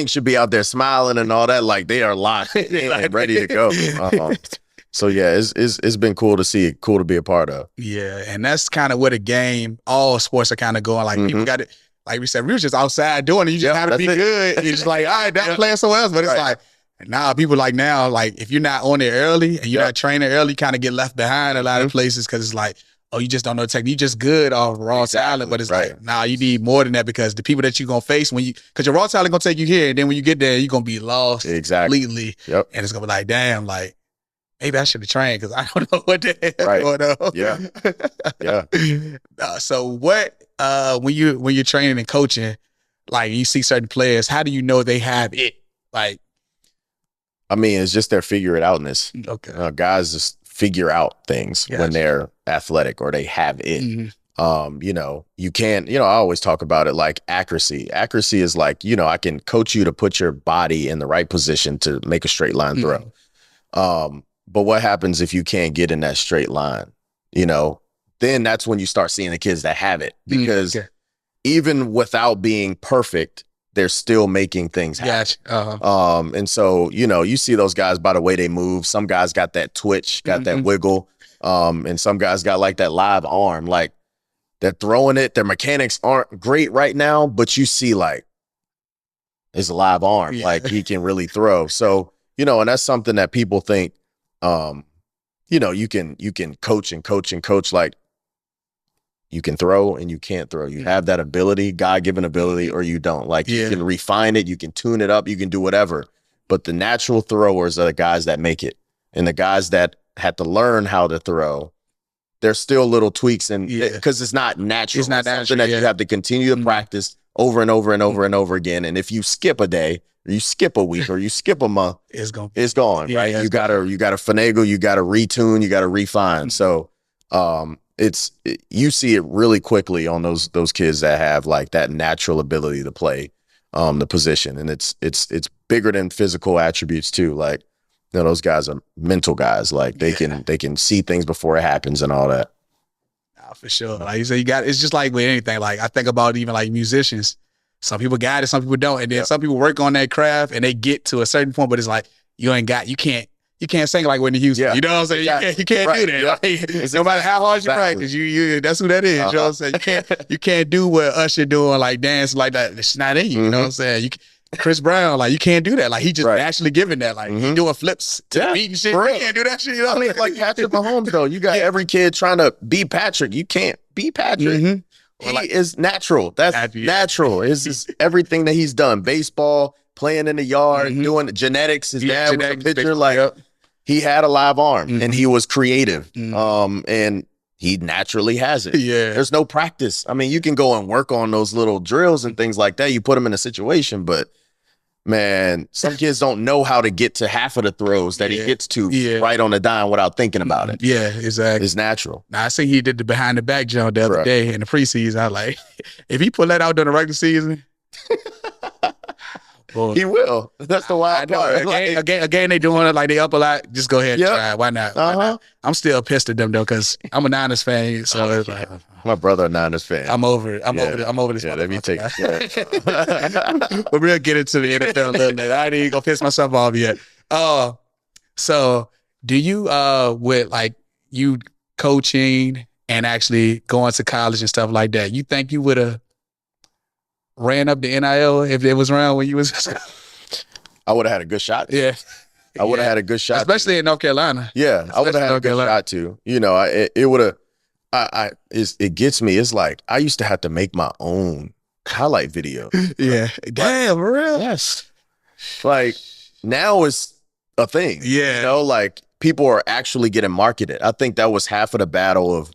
should be out there smiling and all that, like they are locked and ready to go. So yeah, it's been cool to see, cool to be a part of. Yeah, and that's kind of where the game, all sports are kind of going. Like, people got it. Like we said, we were just outside doing it. You just have to be good. You're just like, all right, that's playing somewhere else. But it's like, now people like now, like, if you're not on it early and you're not training early, you kind of get left behind a lot of places, because it's like, oh, you just don't know the technique. You just good off raw talent. But it's like, nah, you need more than that, because the people that you're going to face because your raw talent going to take you here. And then when you get there, you're going to be lost completely. Yep. And it's going to be like, damn, like, maybe I should have trained because I don't know what the hell Right. going on. Yeah. Yeah. So what when you're training and coaching, like you see certain players, how do you know they have it? Like, I mean, it's just their figure it outness. okay, Guys just figure out things Gotcha. when they're athletic or they have it. Mhm. You know, you can't, you know, I always talk about it like accuracy. Accuracy is like, you know, I can coach you to put your body in the right position to make a straight line throw. But what happens if you can't get in that straight line? You know, then that's when you start seeing the kids that have it, because Okay. even without being perfect, they're still making things happen. Gotcha. And so, you know, you see those guys by the way they move. Some guys got that twitch, got that wiggle. And some guys got like that live arm, like they're throwing it. Their mechanics aren't great right now, but you see like it's a live arm, like he can really throw. So, you know, and that's something that people think, you know, you can coach and coach and coach, like you can throw and you can't throw. You have that ability, God-given ability, or you don't. Like you can refine it, you can tune it up, you can do whatever. But the natural throwers are the guys that make it. And the guys that had to learn how to throw, there's still little tweaks, and because it's not natural. It's not natural, something that you have to continue to practice over and over and over and over again. And if you skip a day, or you skip a week, or you skip a month, It's gone. right? You gotta finagle, you gotta retune, you gotta refine. So you see it really quickly on those kids that have like that natural ability to play the position. And it's bigger than physical attributes too. Like, you know, those guys are mental guys. Like they can see things before it happens and all that. For sure. Like you say, it's just like with anything. Like I think about even like musicians. Some people got it, some people don't. And then some people work on that craft and they get to a certain point, but it's like, you can't sing like Whitney Houston. You know what I'm saying? You can't do that. Like, no matter how hard you practice, you that's who that is. You know what I'm saying? You can't do what Usher doing, like dance like that. It's not in you. You know what I'm saying? Chris Brown, like you can't do that. Like he just naturally giving that. Like he doing flips to the beat and shit. You can't do that shit. You know what I mean? Like Patrick Mahomes though. You got every kid trying to be Patrick. You can't be Patrick. He is natural. That's natural. It's just everything that he's done. Baseball, playing in the yard, doing genetics. His dad was a pitcher. Like he had a live arm and he was creative. And he naturally has it. There's no practice. I mean, you can go and work on those little drills and things like that. You put them in a situation, but man, some kids don't know how to get to half of the throws that he gets to right on the dime without thinking about it. Yeah, exactly. It's natural. Now, I see he did the behind the back jump the other day in the preseason. I was like, if he pull that out during the regular season, boy, he will. That's the wild part. Again, they doing it like they up a lot. Just go ahead and try. Why not? I'm still pissed at them though, because I'm a Niners fan. So it's like, my brother a Niners fan. I'm over it. I'm over this. Yeah, let me take But we'll get into the NFL a little bit. I ain't even gonna piss myself off yet. So do you with like you coaching and actually going to college and stuff like that, you think you would have ran up the NIL if it was around when you was? I would have had a good shot. I would have had a good shot, especially in North Carolina. I would have had a good shot too. You know, it would have. It gets me. It's like I used to have to make my own highlight video. Damn, for real. Yes. Like now it's a thing. You know, like people are actually getting marketed. I think that was half of the battle of,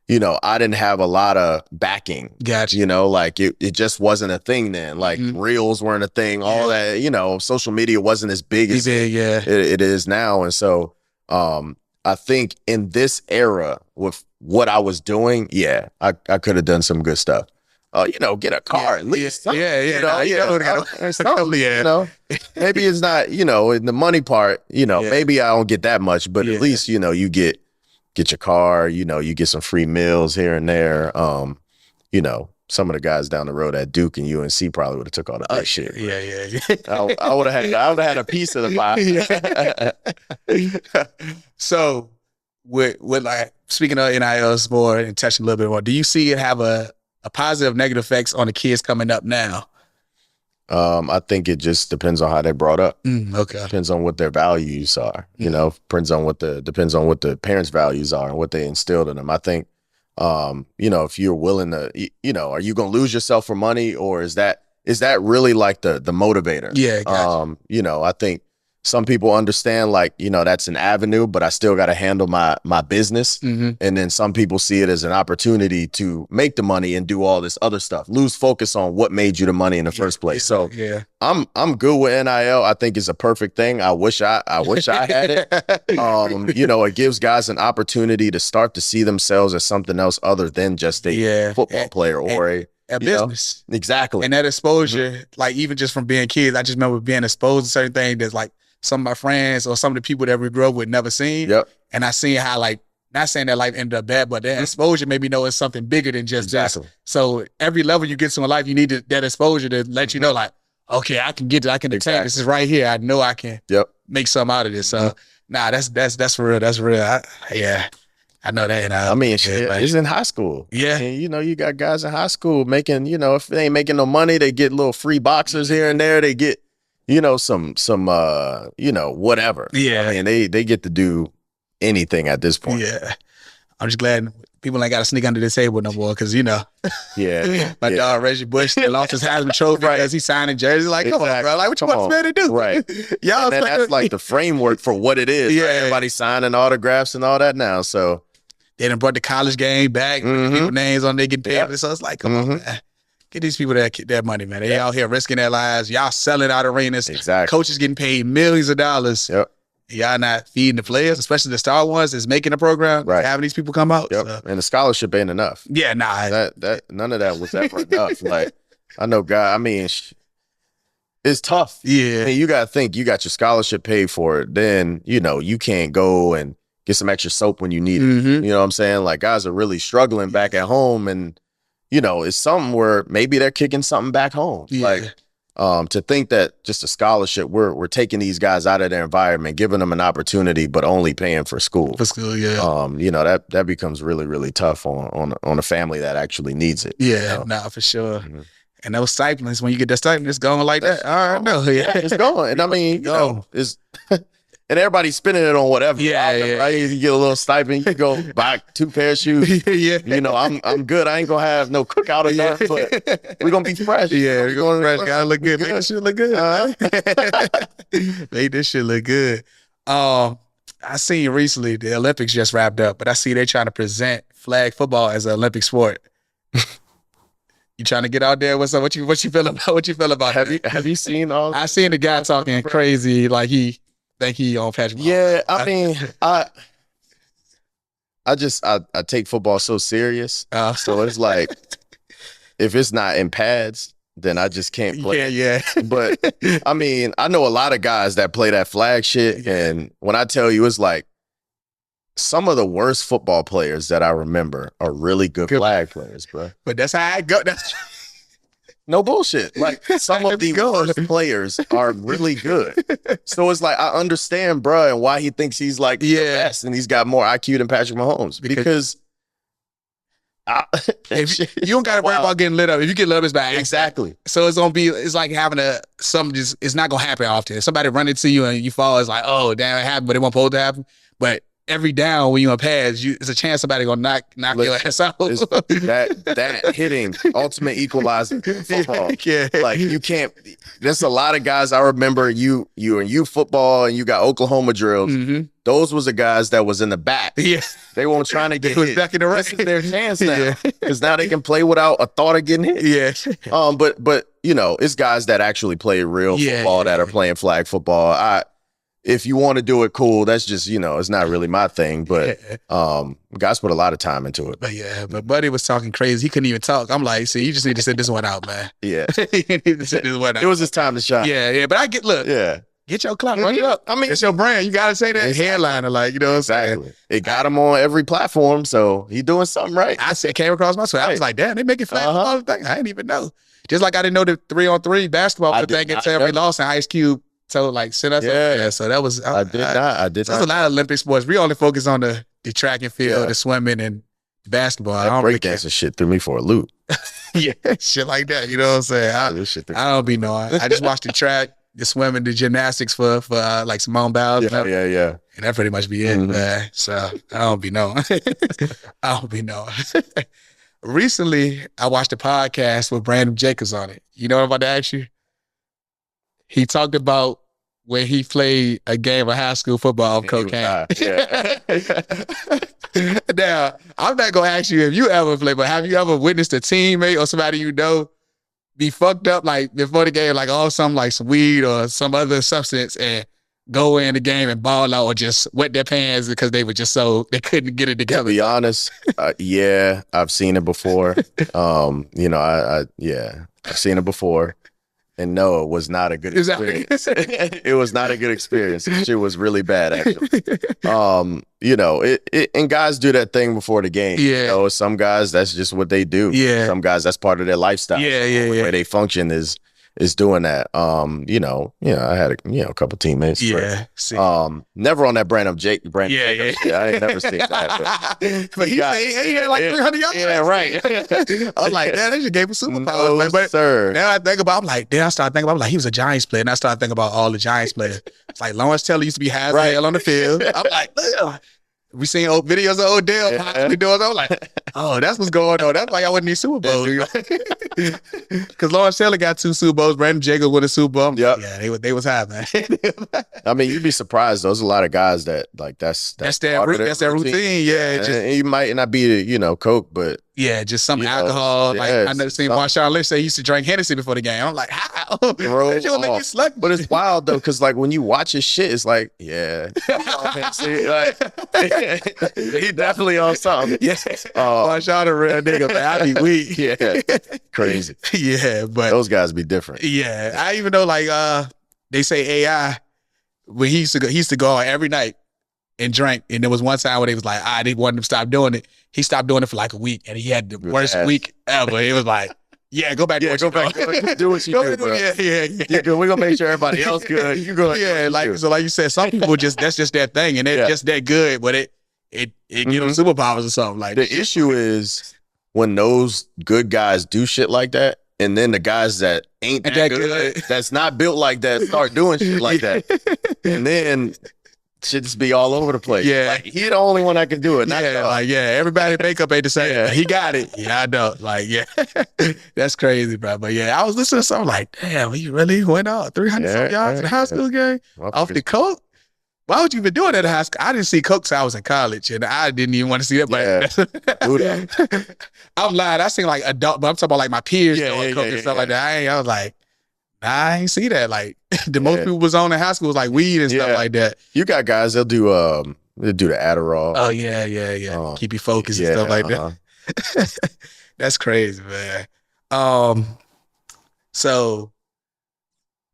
you know, I didn't have a lot of backing. Gotcha. You know, like it just wasn't a thing then. Like reels weren't a thing. All that, you know, social media wasn't as big as it is now. And so I think in this era with what I was doing, I could have done some good stuff. You know, get a car at least. You know, maybe it's not, you know, in the money part, you know, maybe I don't get that much, but at least, you know, you get your car, you know, you get some free meals here and there. You know, some of the guys down the road at Duke and UNC probably would have took all the big shit. I would have had a piece of the pie. So with like speaking of NILs more and touching a little bit more, do you see it have a positive, negative effects on the kids coming up now? I think it just depends on how they're brought up. Depends on what their values are. You know, depends on what the parents' values are and what they instilled in them. I think, you know, if you're willing to, you know, are you going to lose yourself for money, or is that really like the motivator? Gotcha. You know, I think some people understand like, you know, that's an avenue, but I still got to handle my business. And then some people see it as an opportunity to make the money and do all this other stuff, lose focus on what made you the money in the first place. So I'm good with NIL. I think it's a perfect thing. I wish I had it. You know, it gives guys an opportunity to start to see themselves as something else other than just a football player or a business. Know? Exactly. And that exposure, like even just from being kids, I just remember being exposed to certain things that's like some of my friends or some of the people that we grew up with never seen. And I seen how, like, not saying that life ended up bad, but that exposure made me know it's something bigger than just this. So every level you get to in life, you need that exposure to let you know, like, okay, I can get it. I can attain this. Is right here. I know I can make something out of this. So nah, that's real. That's real. I know that. I mean, it's in high school. And, you know, you got guys in high school making, you know, if they ain't making no money, they get little free boxers here and there. They get, you know, some you know, whatever. I mean, they get to do anything at this point. I'm just glad people ain't got to sneak under the table no more, because, you know, my dog Reggie Bush lost his Heisman Trophy because he signed a jersey. Like, come on, bro. Like, what you want this man to do? Y'all, and that's like the framework for what it is. Right? Everybody signing autographs and all that now. So they done brought the college game back, with people's names on there, getting paid. So it's like, come on, man. Get these people that money, man. They out here risking their lives. Y'all selling out arenas. Coaches getting paid millions of dollars. Y'all not feeding the players, especially the star ones that's making the program, having these people come out. So. And the scholarship ain't enough. That none of that was ever enough. Like, I know, I mean, it's tough. I mean, you got to think, you got your scholarship paid for it. Then, you know, you can't go and get some extra soap when you need it. You know what I'm saying? Like, guys are really struggling back at home, and, you know, it's something where maybe they're kicking something back home. Like, to think that just a scholarship, we're taking these guys out of their environment, giving them an opportunity, but only paying for school. You know, that becomes really, really tough on a family that actually needs it. You know? For sure. And those stipends, when you get that stipend, it's going like that. All right, no, it's going. And I mean, you know, it's and everybody's spending it on whatever. Right? You get a little stipend, you go buy 2 pair of shoes. You know, I'm good. I ain't gonna have no cookout or nothing, but we're gonna be fresh. We're going fresh. Gotta look good. Make this shit look good. Make this shit look good. I seen recently the Olympics just wrapped up, but I see they trying to present flag football as an Olympic sport. You trying to get out there? What's up? What you feel about? What you feel about? Have you seen all? I seen the guy talking crazy, like he think he on Patrick Mahomes. I mean, I take football so serious. So it's like, if it's not in pads, then I just can't play. But I mean, I know a lot of guys that play that flag shit, and when I tell you, it's like some of the worst football players that I remember are really good flag players, bro. But that's how I go. No bullshit. Like, some of the worst players are really good. So it's like, I understand, bro, and why he thinks he's like the best, and he's got more IQ than Patrick Mahomes. Because you don't got to worry about getting lit up. If you get lit up, it's bad. Exactly. So it's like having it's not gonna happen often. If somebody run into you and you fall, it's like, oh damn, it happened, but it wasn't supposed to happen. But every down when you on pads, it's a chance somebody gonna knock your ass out. that hitting ultimate equalizer football. Like, you can't. There's a lot of guys I remember. You in youth football, and you got Oklahoma drills. Those was the guys that was in the back. They weren't trying to get hit. Back in the This is their chance now, because now they can play without a thought of getting hit. But you know, it's guys that actually play real football that are playing flag football. If you want to do it, cool. That's just, you know, it's not really my thing. But guys put a lot of time into it. But Buddy was talking crazy. He couldn't even talk. I'm like, see, you just need to sit this one out, man. You need to sit this one out. It was his time to shine. But get your clout, run it up. I mean, it's your brand. You got to say that headliner, like, you know what I'm saying? It got him on every platform, so he doing something right. I said, came across my sweat. I was like, damn, they making flag all the thing. I didn't even know. Just like I didn't know the 3-on-3 basketball thing until we lost in Ice Cube. So like, send us so that was I did not. There's a lot of Olympic sports. We only focus on the track and field, the swimming, and basketball. That breakdancing shit threw me for a loop. Shit like that. You know what I'm saying? I don't be knowing. I just watched the track, the swimming, the gymnastics for like Simone Bell. And that pretty much be it, man. So I don't be knowing. Recently, I watched a podcast with Brandon Jacobs on it. You know what I'm about to ask you? He talked about when he played a game of high school football off He was cocaine. high. Yeah. Now, I'm not gonna ask you if you ever played, but have you ever witnessed a teammate or somebody you know be fucked up like before the game, like something like some weed or some other substance, and go in the game and ball out or just wet their pants because they were just they couldn't get it To together? be honest, yeah, I've seen it before. You know, I've seen it before. And no, it was not a good experience. It was not a good experience. The shit was really bad, actually. You know, and guys do that thing before the game. Yeah. You know, some guys, that's just what they do. Yeah. Some guys, that's part of their lifestyle. Yeah. The way they function is doing that. You know, I had a couple teammates. Yeah. See. Never on that Brandon Jacobs. Yeah. I ain't never seen that. But he had like 300 yards. Yeah, right. I was like, man, they just gave him superpowers. No, but sir. now I think about, I started thinking about, I'm like, he was a Giants player. And I started thinking about all the Giants players. It's like Lawrence Taylor used to be high as hell on the field. I'm like, ugh. We seen old videos of Odell possibly doing. I'm like, oh, that's what's going on. That's why y'all wouldn't need Super Bowl. Because Lawrence Taylor got 2 Super Bowls. Brandon Jacobs won a Super Bowl. Yep. Yeah, they was high, man. I mean, you'd be surprised. There's a lot of guys that like that's their routine. Yeah, it might not be coke, but just some alcohol. Like I never seen Marshawn Lynch say he used to drink Hennessy before the game. I'm like, how? Bro, Make you slug. But it's wild though, because like when you watch his shit, it's like, yeah, he definitely on something. Yeah, Marshawn a real nigga, man. I be weak. Yeah, crazy. Yeah, but those guys be different. Yeah, I even know like they say AI when he used to go out every night and drink, and there was one time where they was like, they wanted him to stop doing it. He stopped doing it for like a week, and he had the worst week ever. It was like, go back. Yeah, go back. Do what you do, bro. Yeah. We're gonna make sure everybody else good. You go. Yeah, like you said, some people that's just their thing, and they're just that good, but it give them superpowers or something. Like the issue is when those good guys do shit like that, and then the guys that ain't that good, that's not built like that, start doing shit like that, and then shit just be all over the place. Yeah, like, he the only one that can do it. Not everybody makeup ain't the same. Yeah. He got it. Yeah, I know. Like, that's crazy, bro. But yeah, I was listening to something like, damn, he really went out 300 yards in the high school game off the coke. Why would you even do it at a high school? I didn't see coke till I was in college, and I didn't even want to see that. But I'm lying. I seen like adult, but I'm talking about like my peers doing coke and stuff like that. I was like, I ain't see that. Like the most people was on in high school was like weed and stuff like that. You got guys they'll do the Adderall. Oh yeah. Keep you focused and stuff like that. That's crazy, man. So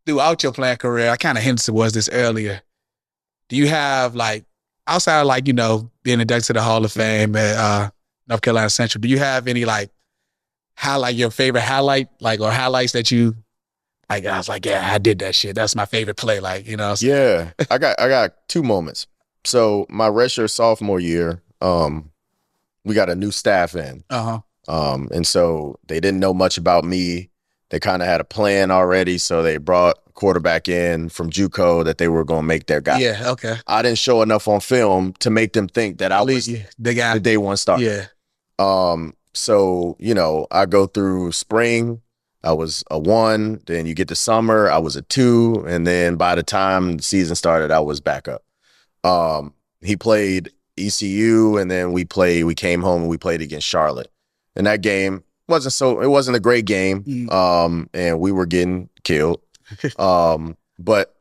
throughout your playing career, I kind of hinted towards this earlier. Do you have like outside of like, being inducted to the Hall of Fame at North Carolina Central, do you have any like your favorite highlight, like, or highlights that you like, I was like, I did that shit. That's my favorite play. Like, Yeah. I got 2 moments. So my redshirt sophomore year, we got a new staff in. And so they didn't know much about me. They kind of had a plan already, so they brought a quarterback in from JUCO that they were going to make their guy. Yeah, okay. I didn't show enough on film to make them think that I was the guy, the day one starter. Yeah. So, I go through spring, I was a 1, then you get to summer, I was a 2, and then by the time the season started, I was back up. He played ECU, and then we came home and we played against Charlotte. And that game it wasn't a great game. And we were getting killed. But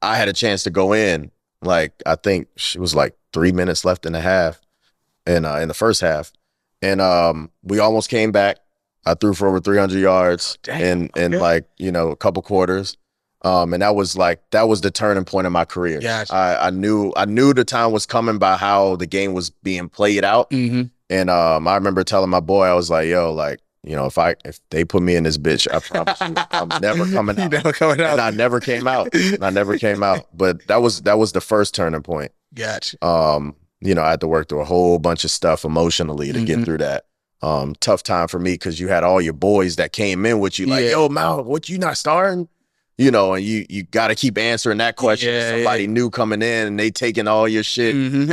I had a chance to go in. Like, I think it was like 3 minutes left in the half, in the first half. And we almost came back. I threw for over 300 yards in a couple quarters. And that was the turning point in my career. Gotcha. I knew the time was coming by how the game was being played out. And I remember telling my boy, I was like, yo, like, if they put me in this bitch, I promise you, I'm never coming out. Never coming out. And I never came out. But that was the first turning point. Gotcha. I had to work through a whole bunch of stuff emotionally to get through that. Tough time for me because you had all your boys that came in with you like, yo, Mal, what, you not starting? And you got to keep answering that question. Somebody new coming in and they taking all your shit, and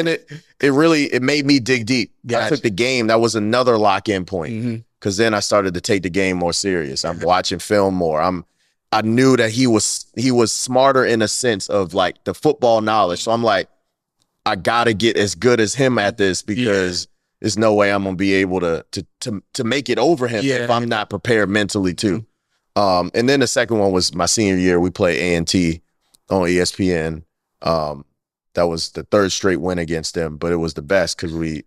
it made me dig deep. Gotcha. I took the game. That was another lock-in point because then I started to take the game more serious. I'm watching film more. I'm I knew that he was smarter in a sense of like the football knowledge. So I'm like, I gotta get as good as him at this because there's no way I'm gonna be able to make it over him if I'm not prepared mentally too. And then the second one was my senior year. We played A&T on ESPN. That was the third straight win against them, but it was the best because we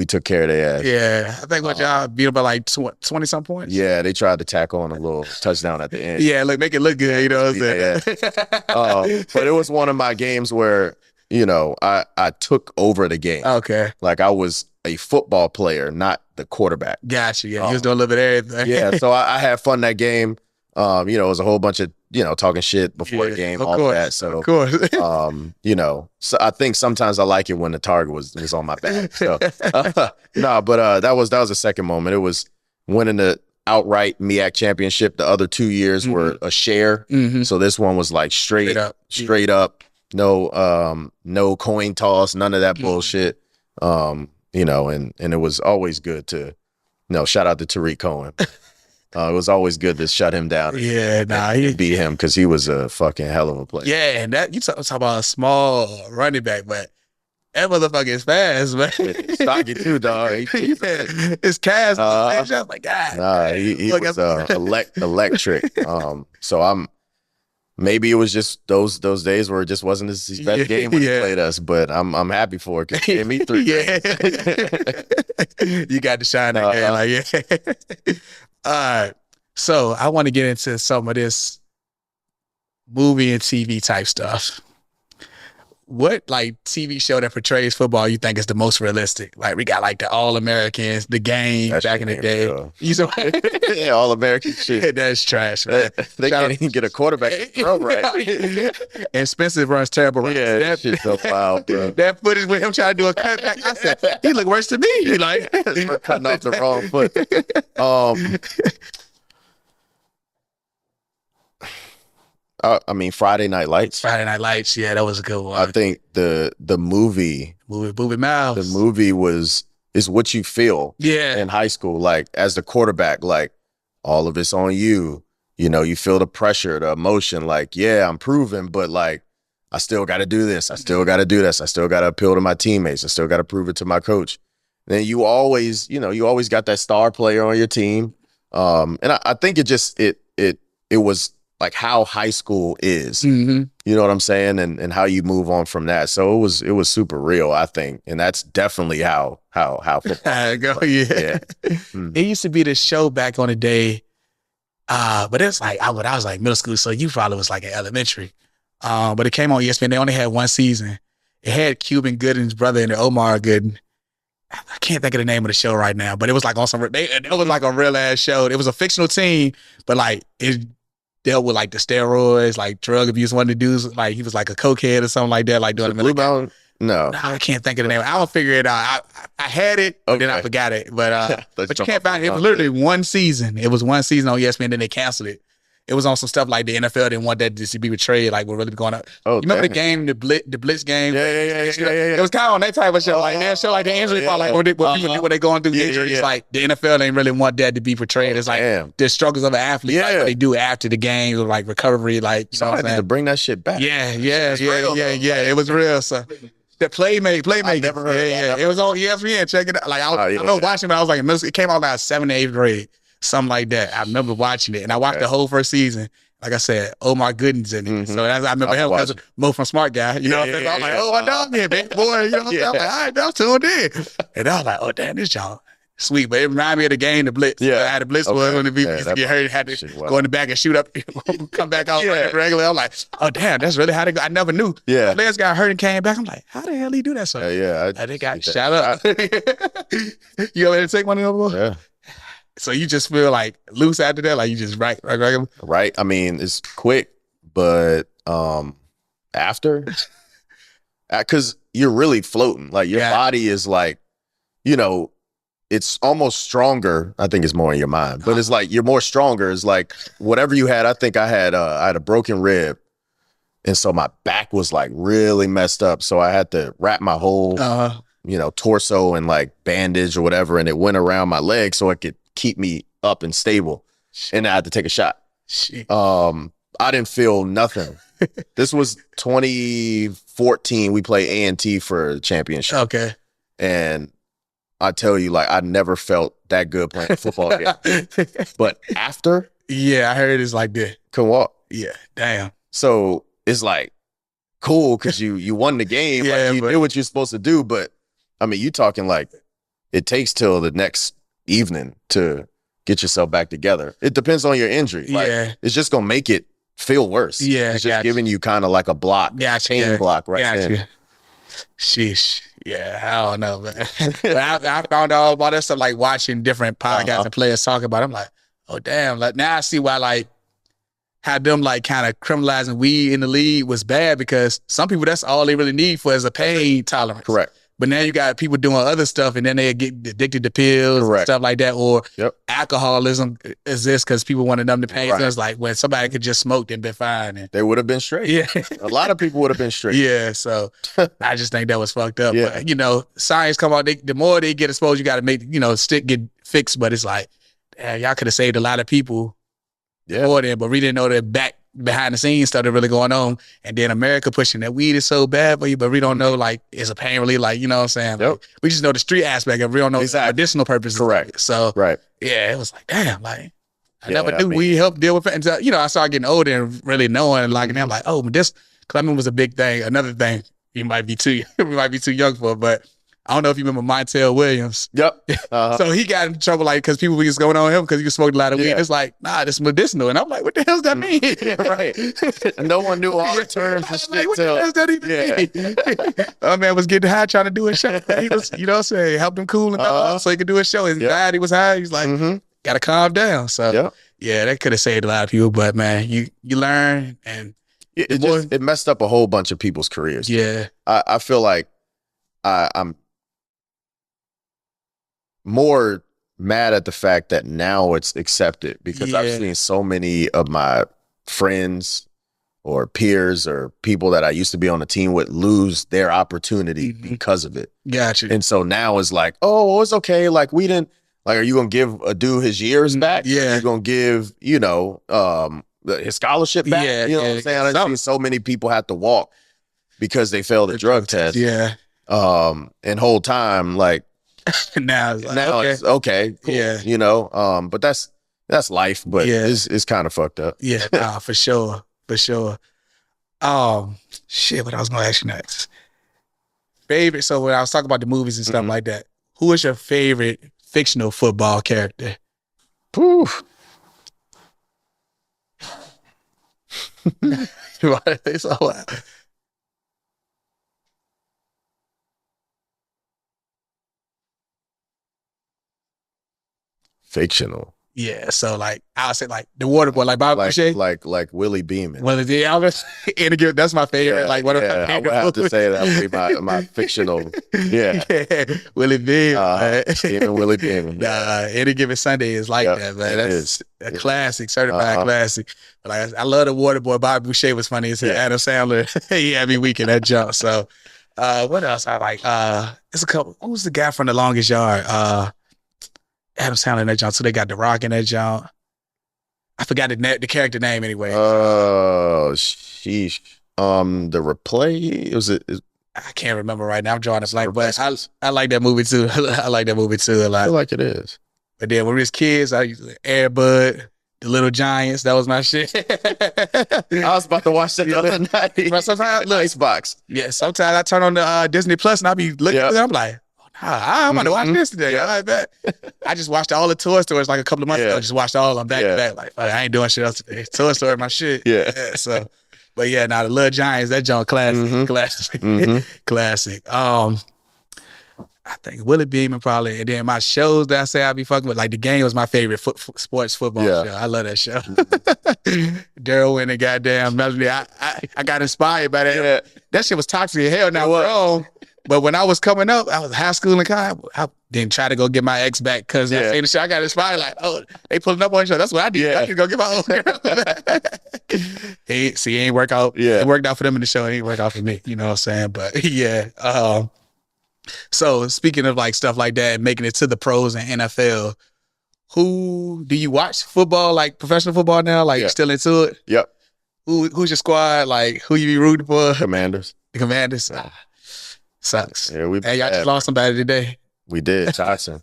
took care of their ass. Yeah, I think y'all beat them by like 20 some points. Yeah, they tried to tackle on a little touchdown at the end. Yeah, make it look good. You know what I'm saying? But it was one of my games where I took over the game. Okay, like I was a football player, not the quarterback. Gotcha. Yeah, he was doing a little bit of everything. Yeah, so I had fun that game. It was a whole bunch of talking shit before the game, all that. So of course, so I think sometimes I like it when the target was on my back. So that was the second moment. It was winning the outright MEAC championship. The other 2 years were a share. So this one was like straight up. No coin toss, none of that bullshit. And it was always good to shout out to Tariq Cohen. It was always good to shut him down. He beat him because he was a fucking hell of a player. Yeah, and that you talk about a small running back, but that motherfucker is fast, man. Stocky too, dog. His calves. I was like, God. Nah, he was electric. So maybe it was just those days where it just wasn't his best game when he played us, but I'm happy for it because he gave me 3 games. You got to shine that game. All right. So I want to get into some of this movie and TV type stuff. What TV show that portrays football you think is the most realistic? Like we got like the All-Americans, the game back in the day. You saw yeah, All-American shit. That's trash, man. They can't even get a quarterback to throw right. And Spencer runs terrible. Yeah, that shit's so wild, bro. That footage with him trying to do a cutback, I said, he look worse than me. He like cutting off the wrong foot. Friday Night Lights. Friday Night Lights, yeah, that was a good one. I think the movie Mouse. The movie is what you feel in high school, like as the quarterback, like all of it's on you. You feel the pressure, the emotion, like, yeah, I'm proven, but like I still gotta do this, I still gotta do this, I still gotta appeal to my teammates, I still gotta prove it to my coach. And then you always got that star player on your team. And I think it was like how high school is, you know what I'm saying? And how you move on from that. So it was super real, I think. And that's definitely how football go. Yeah. It used to be the show back on the day. But it's like, I was like middle school. So you probably was like in elementary. But it came on ESPN. They only had one season. It had Cuban Gooden's brother in it, Omar Gooden. I can't think of the name of the show right now, but it was like on some, it was like a real ass show. It was a fictional team, but like it dealt with like the steroids, like drug abuse. One of the dudes, like he was like a cokehead or something like that, like doing Blue Mountain. No, I can't think of the name. I will figure it out. I had it, but then I forgot it. But but you can't find it. It was literally one season. It was one season on ESPN, then they canceled it. It was on some stuff like the NFL didn't want that to be betrayed, like we're really going up. Oh, you remember the game, the Blitz game? Yeah. It was kind of on that type of show, like that show, like the injury part, like when they going through injuries, like the NFL didn't really want that to be portrayed. It's like the struggles of an athlete, like what they do after the game, or like recovery, like you know what I'm saying? To bring that shit back. Yeah. It was real. So the Playmaker. Never heard of that. It was on ESPN. Check it out. Like I remember watching it, but I was like, it came out like 7th, 8th grade, something like that. I remember watching it, and I watched the whole first season. Like I said, Omar Gooden's in it. So I remember him because Mo from Smart Guy. You know what I'm saying? So I'm like, I dog here, big boy. You know what I'm saying? I'm like, all right, I'm tuned in. And I was like, oh, damn, this y'all sweet. But it reminded me of the game, the Blitz. Yeah. How the Blitz was when the people used to get hurt, had to go in the back and shoot up, come back out regular. I'm like, oh, damn, that's really how they go. I never knew. Yeah. Players got hurt and came back. I'm like, how the hell he do that? So I think I shot up. You ever take one of those? Yeah. So you just feel like loose after that, like you just right. I mean, it's quick, but after, because you're really floating. Like your body is like, it's almost stronger. I think it's more in your mind, but it's like you're more stronger. It's like whatever you had. I think I had a broken rib, and so my back was like really messed up. So I had to wrap my whole torso and like bandage or whatever, and it went around my leg so it could keep me up and stable. And I had to take a shot. I didn't feel nothing. This was 2014. We played A&T for a championship. Okay. And I tell you, like, I never felt that good playing football again. But after, Yeah, I heard it's like that. can walk. Yeah, damn. So it's like cool because you won the game. Yeah, like, you did what you're supposed to do. But I mean, you talking like it takes till the next evening to get yourself back together. It depends on your injury. Like, Yeah. it's just gonna make it feel worse. Yeah, it's just giving you kind of like a block, chain block right there. Sheesh. Yeah, I don't know, man. But I found out all about that stuff, like watching different podcasts and players talk about it. I'm like, oh, damn. Like, now I see why, like, how them, like, kind of criminalizing weed in the league was bad, because some people, that's all they really need for is a pain tolerance. Correct. But now you got people doing other stuff, and then they get addicted to pills and stuff like that, or alcoholism exists because people want to numb the pain. So it's like when somebody could just smoke, they'd been fine. And they would have been straight. Yeah. A lot of people would have been straight. Yeah, so I just think that was fucked up. Yeah. But, you know, science come out, the more they get exposed, you got to make, you know, stick get fixed. But it's like, damn, y'all could have saved a lot of people before then, but we didn't know that behind the scenes stuff that really going on. And then America pushing that weed is so bad for you, but we don't know, like, it's apparently, like, you know what I'm saying? Like, we just know the street aspect of it. We don't know medicinal purposes. Correct. So, yeah, it was like, damn, like, I never knew weed helped deal with it. And so, you know, I started getting older and really knowing, and like, and I'm like, oh, but this, because I mean, was a big thing. Another thing, we might be too young for, but I don't know if you remember Montel Williams. So he got in trouble, like, because people was going on him because he was smoking a lot of weed. It's like, nah, this is medicinal. And I'm like, what the hell does that mean? No one knew all the terms and shit. Like, what the hell does that even mean? My man was getting high trying to do a show. He was, you know what I'm saying, helped him cool and all, so he could do a show. His anxiety was high. He's like, gotta calm down. So yeah, that could have saved a lot of people. But man, you learn, and it messed up a whole bunch of people's careers. Yeah. I feel like I'm more mad at the fact that now it's accepted, because I've seen so many of my friends or peers or people that I used to be on the team with lose their opportunity because of it. Gotcha. And so now it's like, oh, well, it's okay. Like, we didn't, like, are you going to give a dude his years back? Yeah. You're going to give, you know, his scholarship back? Yeah. You know what I'm saying? I've seen so many people have to walk because they failed the drug test. Yeah. And whole time, like, now it's like, it's okay, cool, you know. But that's life. But it's kind of fucked up. Yeah, nah, for sure. Shit, what I was gonna ask you next. Favorite. So when I was talking about the movies and stuff like that, who is your favorite fictional football character? Poof. It's all fictional. Yeah, so like I'll say like the Water Boy, like Bob Boucher, like Willie Beeman. Well, that's my favorite. Like one of my favorite. I would have to say that would be my fictional. Yeah, Willie Beeman. Even Willie Beeman. Any Given Sunday is like that, man. That's a classic, certified classic. But like, I love the Water Boy. Bob Boucher was funny as hell. Adam Sandler, he had me weak in that jump. So, what else I like? It's a couple. Who's the guy from The Longest Yard? Adam Sandler in that jump. So they got The Rock in that jump. I forgot the character name anyway. Oh, sheesh. The replay. I can't remember right now. I'm drawing a blank, but I like that movie too. I like that movie too a lot. I feel like it is. But then when we was kids, I used to Air Bud, The Little Giants. That was my shit. I was about to watch that the other night. But sometimes, look, Icebox. Yeah, sometimes I turn on the Disney Plus and I be looking at it. I'm like, I'm going to watch this today. I bet. I just watched all the Toy Stories like a couple of months ago. I just watched all of them back to back. Like, I ain't doing shit else today. Toy Story, my shit. So, but yeah, now the Little Giants, that joint classic. Classic. I think Willie Beeman probably. And then my shows that I say I be fucking with, like The Game was my favorite sports football show. I love that show. Daryl and the goddamn Melody. I got inspired by that. That shit was toxic as hell. Now we're on. But when I was coming up, I was high school and college. I didn't try to go get my ex back because I seen the shit. I got inspired. Like, oh, they pulling up on each other. That's what I did. I could go get my own girl back. It ain't work out. It worked out for them in the show. It ain't worked out for me. You know what I'm saying? But yeah. So speaking of like stuff like that, making it to the pros and NFL, who do you watch football, like professional football now? Like still into it? Yep. who's your squad? Like, who you be rooting for? Commanders. The Commanders. Sucks. Yeah, Hey, y'all just lost somebody today. We did. Tyson.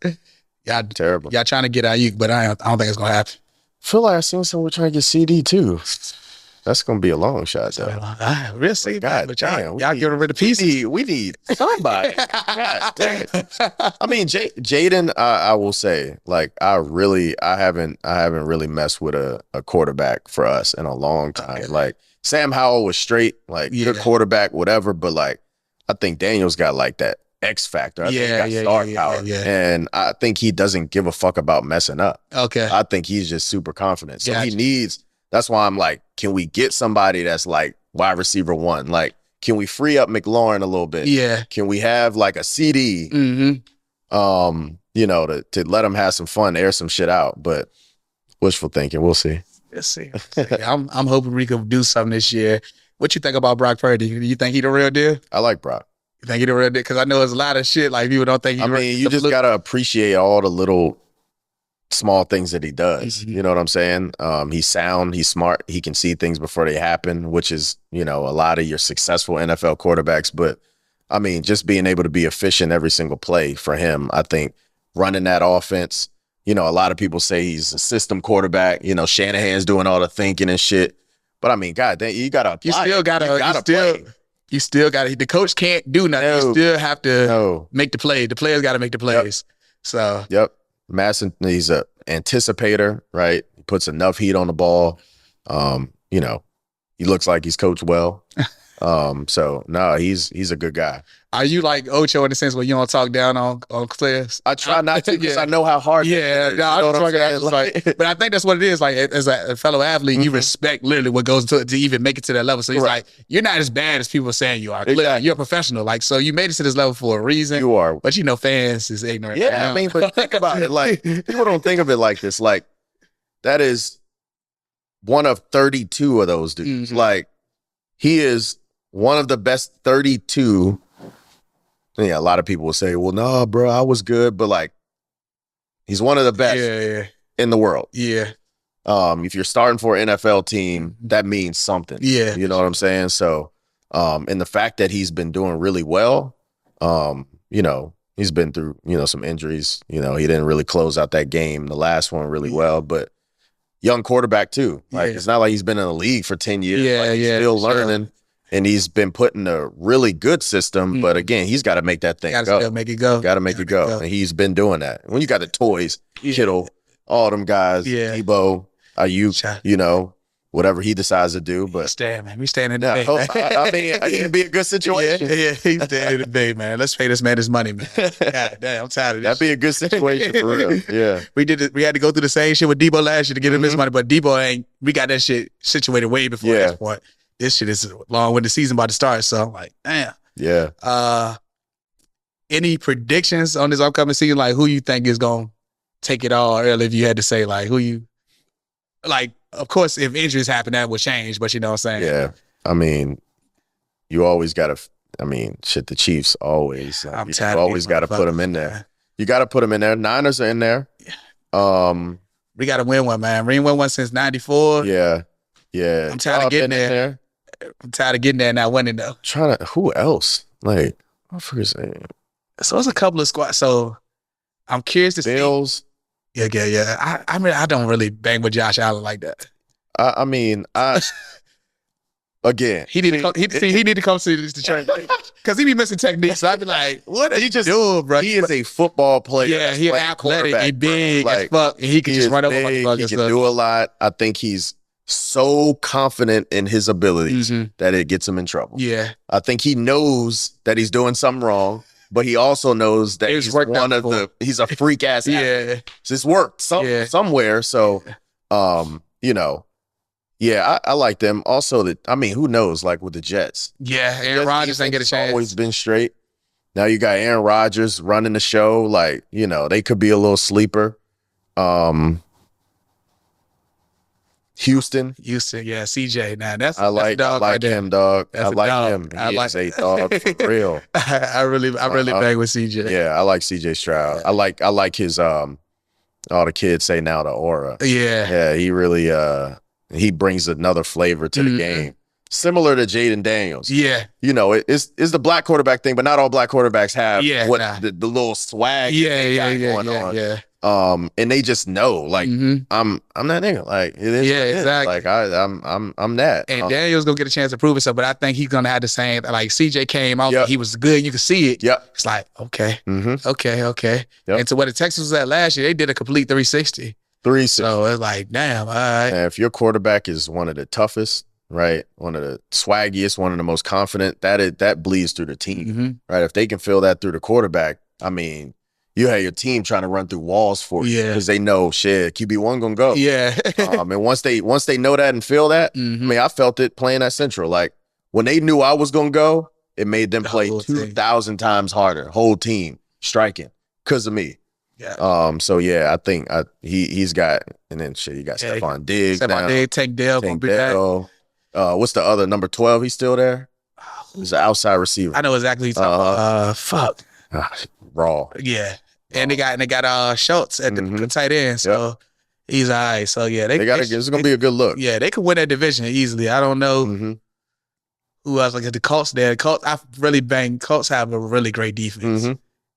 Y'all Terrible. Y'all trying to get Ayuk, but I don't think it's gonna happen. Feel like I seen someone trying to get CD too. That's gonna be a long shot though. We'll see. God But damn, y'all getting rid of pieces. We need somebody. God damn it. I mean, Jaden, I will say, like, I haven't really messed with a quarterback for us in a long time. Okay. Like, Sam Howell was straight, like, good quarterback, whatever. But like, I think Daniel's got like that X factor. I think he got star power. Yeah. And I think he doesn't give a fuck about messing up. Okay. I think he's just super confident. So Gotcha. he needs. That's why I'm like, can we get somebody that's like wide receiver one? Like, can we free up McLaurin a little bit? Yeah. Can we have like a CD? Mm-hmm. You know, to let him have some fun, air some shit out. But wishful thinking, we'll see. Let's see. I'm hoping we can do something this year. What you think about Brock Purdy? Do you think he the real deal? I like Brock. You think he the real deal? Because I know there's a lot of shit like people don't think he. I mean, you just gotta appreciate all the little small things that he does. Mm-hmm. You know what I'm saying? He's sound, he's smart, he can see things before they happen, which is, you know, a lot of your successful NFL quarterbacks. But I mean, just being able to be efficient every single play for him, I think running that offense, you know, a lot of people say he's a system quarterback, you know, Shanahan's doing all the thinking and shit. But I mean, God, you gotta the coach can't do nothing. No. You still have to No. make the play. The players got to make the plays. So Yep. Masson, he's a anticipator, right? He puts enough heat on the ball. You know, he looks like he's coached well. So no, he's a good guy. are you like Ocho in the sense where you don't talk down on players? I try not to because I know how hard. Yeah, it is. no, You know what I'm I'm saying? like, but I think that's what it is. Like as a fellow athlete, you respect literally what goes to even make it to that level. So he's Right. like, you're not as bad as people are saying you are. Clearly, Exactly. you're a professional. Like, so you made it to this level for a reason. You are. But you know, fans is ignorant. Yeah, I mean, but think about it. Like, people don't think of it like this. Like, that is one of 32 of those dudes. Mhm. Like, he is one of the best 32. Yeah, a lot of people will say, well, no, bro, I was good. But, like, he's one of the best in the world. Yeah. If you're starting for an NFL team, that means something. Yeah. You know what I'm saying? So, and the fact that he's been doing really well, you know, he's been through, you know, some injuries. You know, he didn't really close out that game, the last one, really well. But young quarterback too. Like, it's not like he's been in the league for 10 years. Yeah, like, he's yeah, still sure. learning. And he's been put in a really good system. But again, he's got to make that thing Gotta go. still make it go. Got to make it go. And he's been doing that. When you got the toys, Kittle, all them guys, Debo, Ayuk, you know, whatever he decides to do. But We stand in the bay. I mean, it'd be a good situation. Yeah, he's standing in the bay, man. Let's pay this man his money, man. God damn, I'm tired of this. That'd be a good situation for real. Yeah. We did it. We had to go through the same shit with Debo last year to get him his money, but Debo we got that shit situated way before this point. This shit is long when the season about to start. So I'm like, damn. Yeah. Any predictions on this upcoming season? Like, who you think is gonna take it all early? If you had to say, like, who you like? Of course, if injuries happen, that would change. But you know what I'm saying? Yeah. I mean, you always got to. I mean, shit. The Chiefs always. I'm you tired. always got to put them in there. You got to put them in there. Niners are in there. We got to win one, man. We ain't won one since '94. Yeah. Yeah. I'm tired of getting there. I'm tired of getting there and not winning though. Trying to. Who else? Like, I forget his name. So it's a couple of squads. So I'm curious to Bills. see. Yeah. I mean, I don't really bang with Josh Allen like that. I mean, again, he need to come to the train because he be missing techniques. So I'd be like, what are you just doing, bro? He is a football player. Yeah, he's athletic and big as fuck, and he can just run over motherfuckers. He can do a lot. I think he's so confident in his abilities that it gets him in trouble. Yeah. I think he knows that he's doing something wrong, but he also knows that he's a freak ass athlete. Yeah. So it's worked somewhere. So, you know, I like them. Also, who knows? Like with the Jets. Yeah, Aaron Rodgers ain't get a chance. Always been straight. Now you got Aaron Rodgers running the show. Like, you know, they could be a little sleeper. Houston, yeah, CJ. Now that's I like him, dog. I like him. He is a dog for real. I really bang with CJ. Yeah, I like CJ Stroud. I like his all the kids say now the aura. Yeah. Yeah, he really and he brings another flavor to the game. Similar to Jaden Daniels. Yeah. You know, it's the black quarterback thing, but not all black quarterbacks have the little swag going on. And they just know, like, I'm that nigga. Like, it is. Yeah, exactly. Like, I'm that. And Daniel's gonna get a chance to prove himself, but I think he's gonna have the same. Like, CJ came out, he was good. You can see it. Yep. It's like, okay. Yep. And so what the Texans was at last year, they did a complete 360. So it's like, damn, all right. And if your quarterback is one of the toughest, right, one of the swaggiest, one of the most confident, that bleeds through the team, right? If they can feel that through the quarterback, I mean, you have your team trying to run through walls for you because they know, shit, QB1 gonna go. Yeah. And once they know that and feel that, I mean, I felt it playing at Central. Like, when they knew I was gonna go, it made them play 2,000 times harder, whole team striking because of me. Yeah. So yeah, I think he's got, and then shit, you got Stephon Diggs. Stephon Diggs, Tank Dell gonna be back. What's the other number 12? He's still there. He's an outside receiver. I know exactly. Fuck. Raw. Yeah. And they got Schultz at the tight end. So he's all right. So yeah, it's gonna be a good look. Yeah, they could win that division easily. I don't know who else. Like the Colts there. Colts have a really great defense.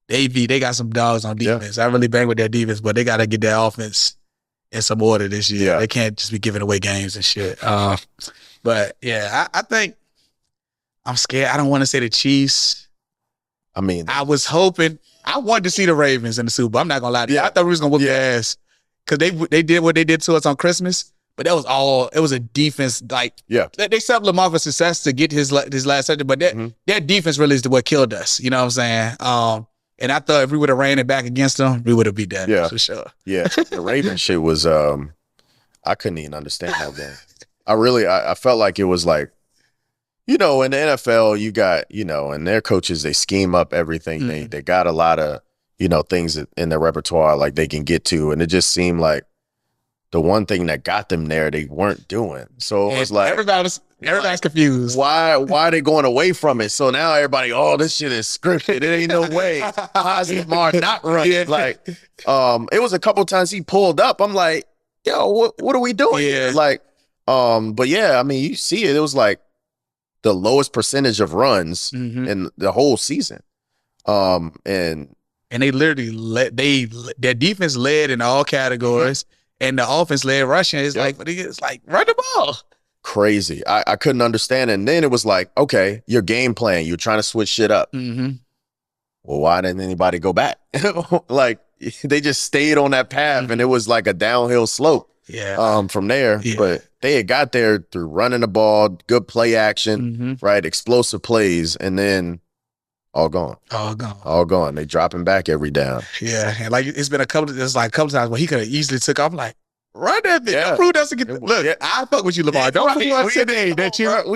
They got some dogs on defense. I really bang with their defense, but they gotta get their offense in some order this year. They can't just be giving away games and shit. But yeah, I think I'm scared. I don't want to say the Chiefs. I mean, I was hoping. I wanted to see the Ravens in the Super Bowl. I'm not gonna lie to you. I thought we was gonna whoop their ass because they did what they did to us on Christmas. But that was all. It was a defense. Like they set Lamar for success to get his last session. But their defense really is what killed us. You know what I'm saying? And I thought if we would have ran it back against them, we would have beat them for sure. Yeah, the Ravens shit was. I couldn't even understand that game. I felt like it was like, you know, in the NFL, you got, you know, and their coaches, they scheme up everything. They got a lot of, you know, things in their repertoire like they can get to. And it just seemed like the one thing that got them there, they weren't doing. So it was like everybody's confused. Why are they going away from it? So now everybody, this shit is scripted. It ain't no way. How's Lamar not running? Like, it was a couple times he pulled up. I'm like, yo, what are we doing? Yeah. Like, but yeah, I mean, you see it. It was like the lowest percentage of runs in the whole season. And they literally their defense led in all categories, and the offense led rushing. It's like run the ball. Crazy. I couldn't understand it. And then it was like, okay, your game plan, you're trying to switch shit up. Well, why didn't anybody go back? Like, they just stayed on that path, and it was like a downhill slope. From there. But they had got there through running the ball, good play action, right? Explosive plays, and then all gone. All gone. They dropping back every down. Yeah. And like it's been a couple times where he could have easily took off. I'm like, run that bitch. Don't prove us to get look, I fuck with you, Lamar. Don't prove us today that you go.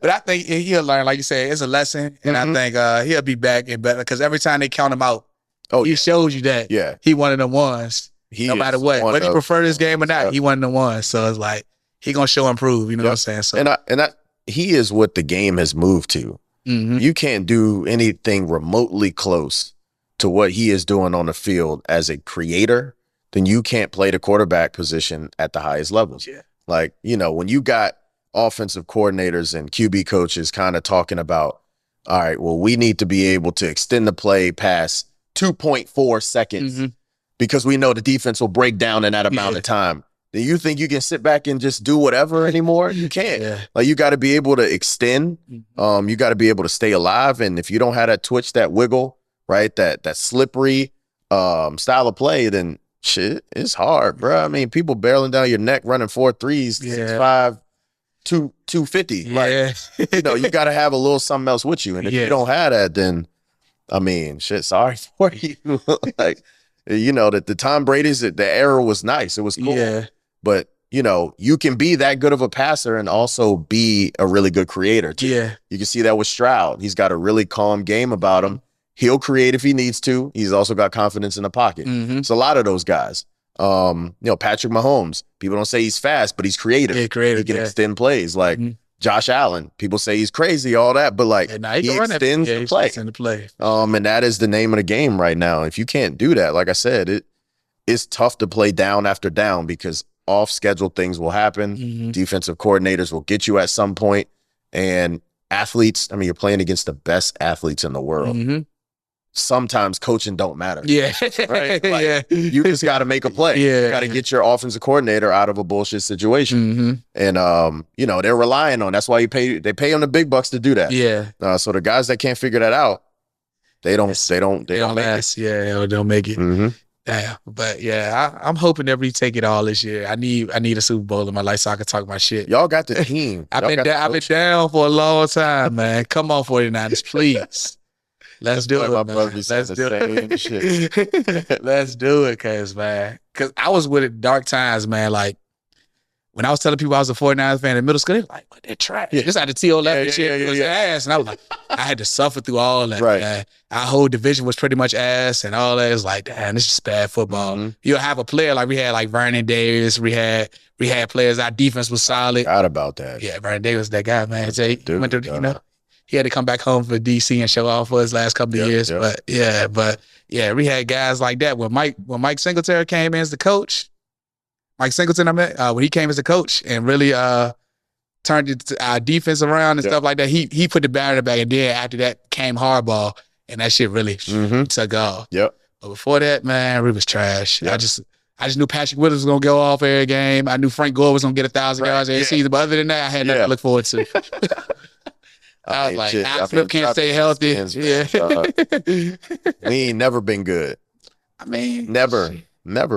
But I think he'll learn, like you said, it's a lesson. And I think he'll be back and better because every time they count him out, he shows you that he one of them ones. No matter what, whether you prefer this game or not, he one of the ones. So it's like he gonna show and prove. You know what I'm saying? So and he is what the game has moved to. You can't do anything remotely close to what he is doing on the field as a creator. Then you can't play the quarterback position at the highest levels. Like, you know, when you got offensive coordinators and QB coaches kind of talking about, all right, well, we need to be able to extend the play past 2.4 seconds. Because we know the defense will break down in that amount of time. Do you think you can sit back and just do whatever anymore? You can't. Like, you got to be able to extend. You got to be able to stay alive. And if you don't have that twitch, that wiggle, right, that slippery style of play, then shit, it's hard, bro. I mean, people barreling down your neck running 4.3s, 6'5", 250. Like, you know, you got to have a little something else with you. And if you don't have that, then, I mean, shit, sorry for you. Like, you know, that the Tom Brady's, the era was nice. It was cool. But, you know, you can be that good of a passer and also be a really good creator, too. You can see that with Stroud. He's got a really calm game about him. He'll create if he needs to. He's also got confidence in the pocket. It's a lot of those guys. You know, Patrick Mahomes, people don't say he's fast, but he's creative. He can extend plays. Like Josh Allen, people say he's crazy, all that, but like he extends the play. And that is the name of the game right now. If you can't do that, like I said, it's tough to play down after down because off schedule things will happen. Defensive coordinators will get you at some point, and athletes, I mean, you're playing against the best athletes in the world. Sometimes coaching don't matter. Yeah. Right? Like, yeah. you just got to make a play. Yeah. You got to get your offensive coordinator out of a bullshit situation. And, you know, they're relying on, that's why they pay them the big bucks to do that. Yeah. So the guys that can't figure that out, they don't make last. it. Yeah, they don't make it. Damn. But yeah, I'm hoping that we take it all this year. I need a Super Bowl in my life so I can talk my shit. Y'all got the team. I've been down for a long time, man. Come on, 49ers, please. Let's do it, man. Let's do it. Let's do it, cause I was with it dark times, man. Like when I was telling people I was a 49ers fan in middle school, they were like, "What? They're trash." Just had the TO left and shit. It was ass, and I was like, I had to suffer through all that. Right. Man. Our whole division was pretty much ass, and all that. It's like, damn, this is bad football. You'll have a player like we had, like Vernon Davis. We had players. Our defense was solid. Forgot about that. Yeah, Vernon Davis, that guy, man. Went to, you know. He had to come back home for DC and show off for his last couple of years. But we had guys like that. When Mike Singletary came in as the coach, when he came as a coach and really turned our defense around and stuff like that, he put the barrier back. And then after that came Harbaugh, and that shit really took off. But before that, man, we was trash. I just knew Patrick Willis was gonna go off every game. I knew Frank Gore was gonna get 1,000 yards every season. But other than that, I had nothing to look forward to. I was like, Flip can't stay healthy. We ain't never been good. I mean, never,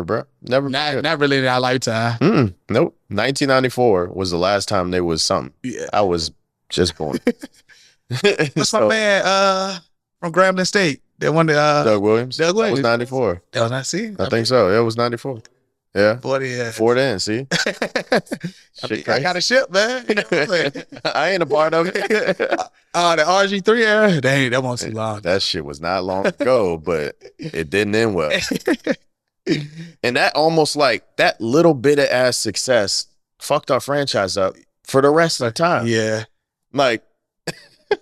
bro. Never. Not really in our lifetime. Nope. 1994 was the last time there was something. Yeah. I was just born. What's my man from Grambling State? That one, Doug Williams. That was 94. That was not see. I think so. It was 94. Yeah. Before then, see? I got a ship, man. You know what I'm saying? I ain't a part of it. The RG3 era? Dang, that wasn't too long. That shit was not long ago, but it didn't end well. And that almost like that little bit of ass success fucked our franchise up for the rest of the time. Yeah. Like,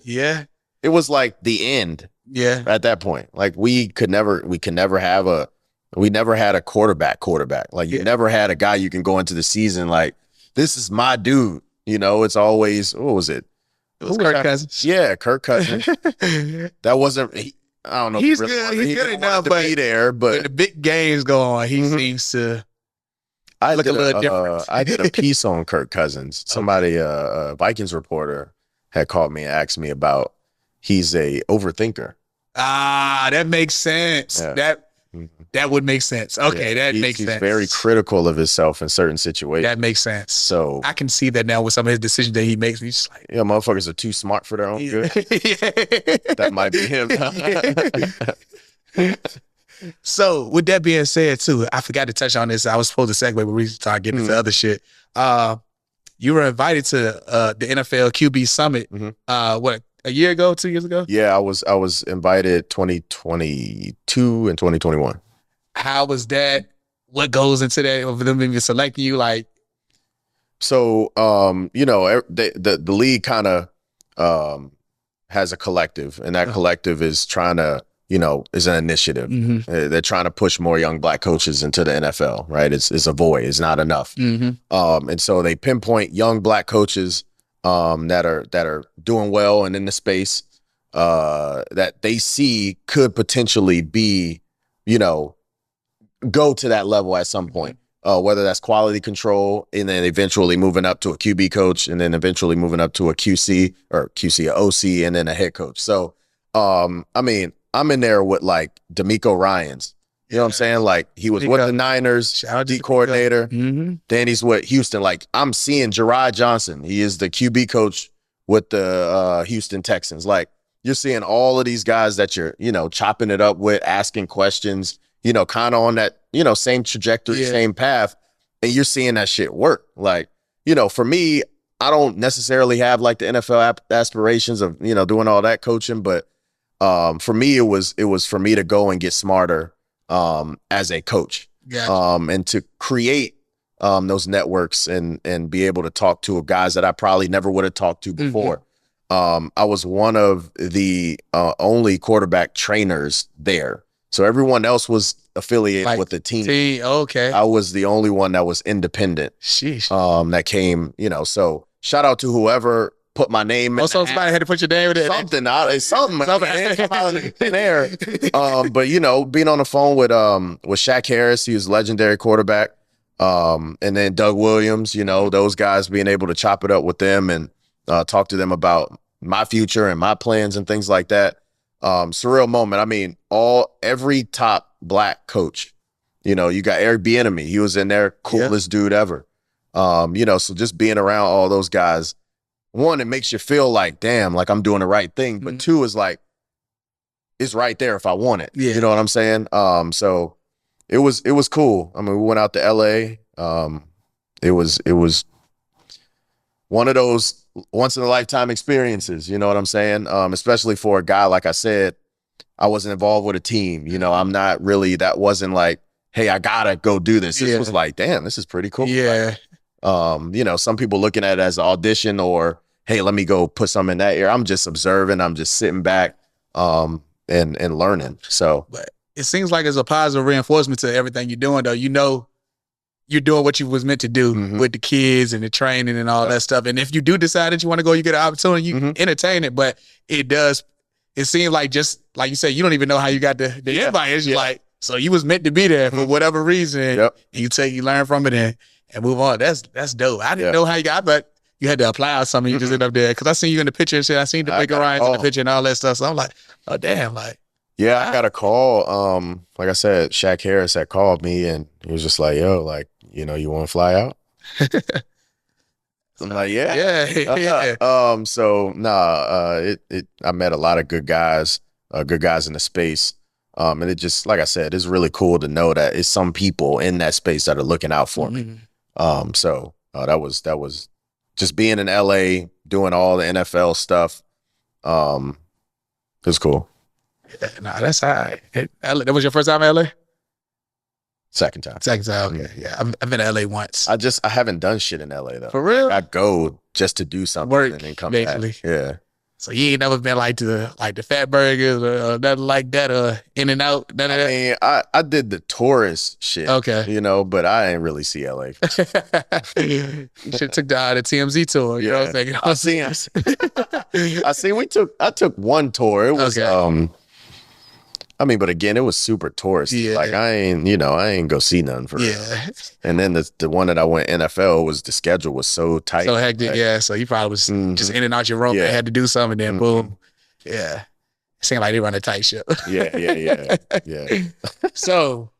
yeah. It was like the end. Yeah. At that point. Like we never had a quarterback. Like you never had a guy you can go into the season like, this is my dude. You know, it's always, what was it? It was Kirk Cousins. Yeah, Kirk Cousins. That wasn't, I don't know. He's good. He's good enough, but be there. But when the big games go on, he seems to look a little different. I did a piece on Kirk Cousins. Somebody, a Vikings reporter, had called me and asked me about he's a overthinker. That makes sense. Yeah. That would make sense. Okay, that makes sense. He's very critical of himself in certain situations. That makes sense. So I can see that now with some of his decisions that he makes. He's just like, motherfuckers are too smart for their own good. That might be him. So with that being said, too, I forgot to touch on this. I was supposed to segue, but we started getting into other shit. You were invited to the NFL QB Summit. What? A year ago, 2 years ago? Yeah, I was invited 2022 and 2021. How was that? What goes into that of them even selecting you? Like, so the league kind of has a collective, and that collective is trying to, is an initiative. They're trying to push more young black coaches into the NFL, right? It's a void. It's not enough. And so they pinpoint young black coaches that are doing well and in the space that they see could potentially be, go to that level at some point, whether that's quality control and then eventually moving up to a QB coach and then eventually moving up to a QC, a OC, and then a head coach. So, I mean, I'm in there with like D'Amico Ryans. You know what I'm saying? Like he was with the Niners, D coordinator. Then he's with Houston. Like I'm seeing Gerard Johnson. He is the QB coach with the Houston Texans. Like you're seeing all of these guys that you're, chopping it up with, asking questions, kind of on that, same trajectory, same path. And you're seeing that shit work. Like, for me, I don't necessarily have like the NFL aspirations of, doing all that coaching. But for me, it was for me to go and get smarter as a coach, and to create those networks and be able to talk to guys that I probably never would have talked to before. I was one of the only quarterback trainers there. So everyone else was affiliated with the team. Okay. I was the only one that was independent. Sheesh. That came, so shout out to whoever put my name in. Also, somebody had to put your name in it. Something out of thin air. But being on the phone with Shaq Harris, he was a legendary quarterback. And then Doug Williams, those guys, being able to chop it up with them and talk to them about my future and my plans and things like that. Surreal moment. I mean, every top black coach, you got Eric Bieniemy. He was in there, coolest dude ever. So just being around all those guys, one, it makes you feel like, damn, like I'm doing the right thing. But two is like, it's right there if I want it. Yeah. You know what I'm saying? So it was cool. I mean, we went out to LA. It was one of those once in a lifetime experiences. You know what I'm saying? Especially for a guy, like I said, I wasn't involved with a team. I'm not really, that wasn't like, hey, I gotta go do this. This was like, damn, this is pretty cool. Yeah. Some people looking at it as an audition or, hey, let me go put something in that ear. I'm just observing. I'm just sitting back, and learning. So, but it seems like it's a positive reinforcement to everything you're doing, though. You're doing what you was meant to do with the kids and the training and all that stuff. And if you do decide that you want to go, you get an opportunity, you entertain it. But it seems like, just like you said, you don't even know how you got the invite. It's like, so you was meant to be there for whatever reason. Yep. You learn from it and move on. That's dope. I didn't know how you got, but you had to apply or something. You just ended up there. Cause I seen you in the picture and shit. I seen the big Orions in the picture and all that stuff. So I'm like, oh damn, like. Yeah, I got a call. Like I said, Shaq Harris had called me and he was just like, yo, like, you want to fly out? I'm like, yeah. I met a lot of good guys in the space. And it just, like I said, it's really cool to know that it's some people in that space that are looking out for me. That was just being in LA, doing all the NFL stuff. It was cool. Yeah, that's all right. That was your first time in LA? Second time. Okay. Yeah, I've been to LA once. I haven't done shit in LA though. For real? I go just to do something Work, and then come basically. back. Yeah. So you ain't never been like to the Fat Burgers or nothing like that, or In and Out, none of that? I mean, I did the tourist shit. Okay. But I ain't really see LA. You should have took the TMZ tour. You know what I'm saying? I took one tour. It was okay. But again, it was super touristy. Yeah. Like I ain't go see nothing for real. And then the one that I went NFL the schedule was so tight. So hectic, like, So you probably was just in and out your room. Yeah. Had to do something, and then boom. Yeah. It seemed like they run a tight ship. Yeah. So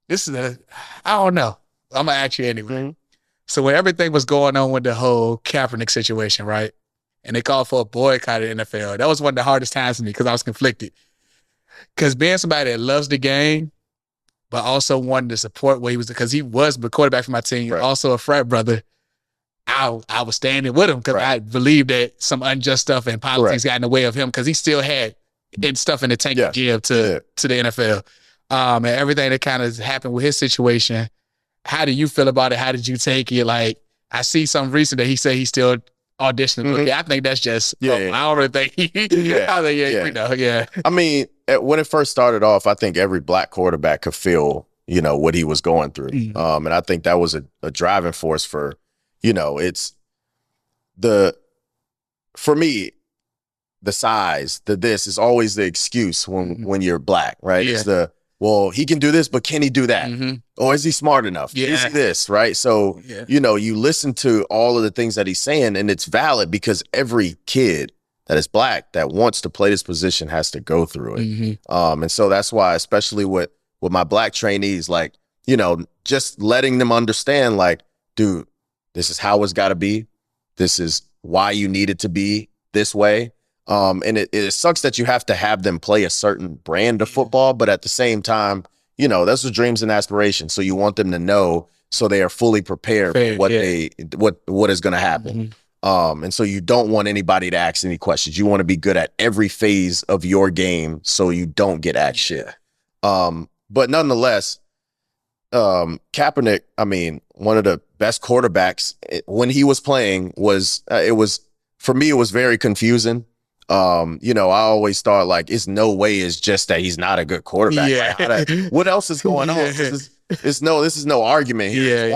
this is I don't know. I'm gonna ask you anyway. So when everything was going on with the whole Kaepernick situation, right? And they called for a boycott of the NFL. That was one of the hardest times for me because I was conflicted. Because being somebody that loves the game, but also wanted to support what he was, because he was the quarterback for my team, also a frat brother, I was standing with him because I believed that some unjust stuff and politics got in the way of him because he still had stuff in the tank to give to the NFL. And everything that kind of happened with his situation, how do you feel about it? How did you take it? Like, I see something recent that he said he's still auditioning. I think that's just, I don't really think I mean, when it first started off, I think every black quarterback could feel, what he was going through. And I think that was a driving force for, it's for me, the size, this is always the excuse when you're black, right? It's he can do this, but can he do that? Or is he smart enough? Is he this, right? So, you listen to all of the things that he's saying, and it's valid because every kid that is black that wants to play this position has to go through it. And so that's why, especially with my black trainees, like, just letting them understand, like, dude, this is how it's got to be. This is why you need it to be this way. And it sucks that you have to have them play a certain brand of football, but at the same time, those are dreams and aspirations. So you want them to know so they are fully prepared for what is going to happen. And so you don't want anybody to ask any questions. You want to be good at every phase of your game so you don't get asked shit. But nonetheless, Kaepernick, I mean, one of the best quarterbacks when he was playing for me, it was very confusing. You know, I always thought like, it's no way it's just that he's not a good quarterback. Yeah. Like, what else is going on? This is no argument here.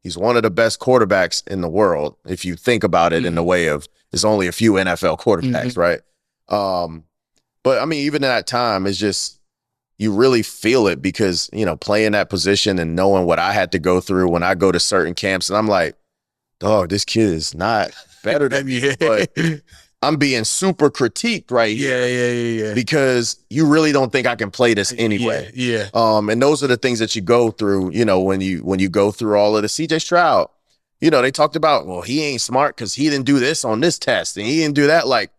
He's one of the best quarterbacks in the world. If you think about it in the way of, there's only a few NFL quarterbacks, right? But I mean, even at that time, it's just, you really feel it because, you know, playing that position and knowing what I had to go through when I go to certain camps, and I'm like, dog, this kid is not better than me, but I'm being super critiqued right here. Yeah. Because you really don't think I can play this anyway. Yeah. And those are the things that you go through, you know, when you go through all of the CJ Stroud, you know, they talked about, well, he ain't smart because he didn't do this on this test and he didn't do that. Like,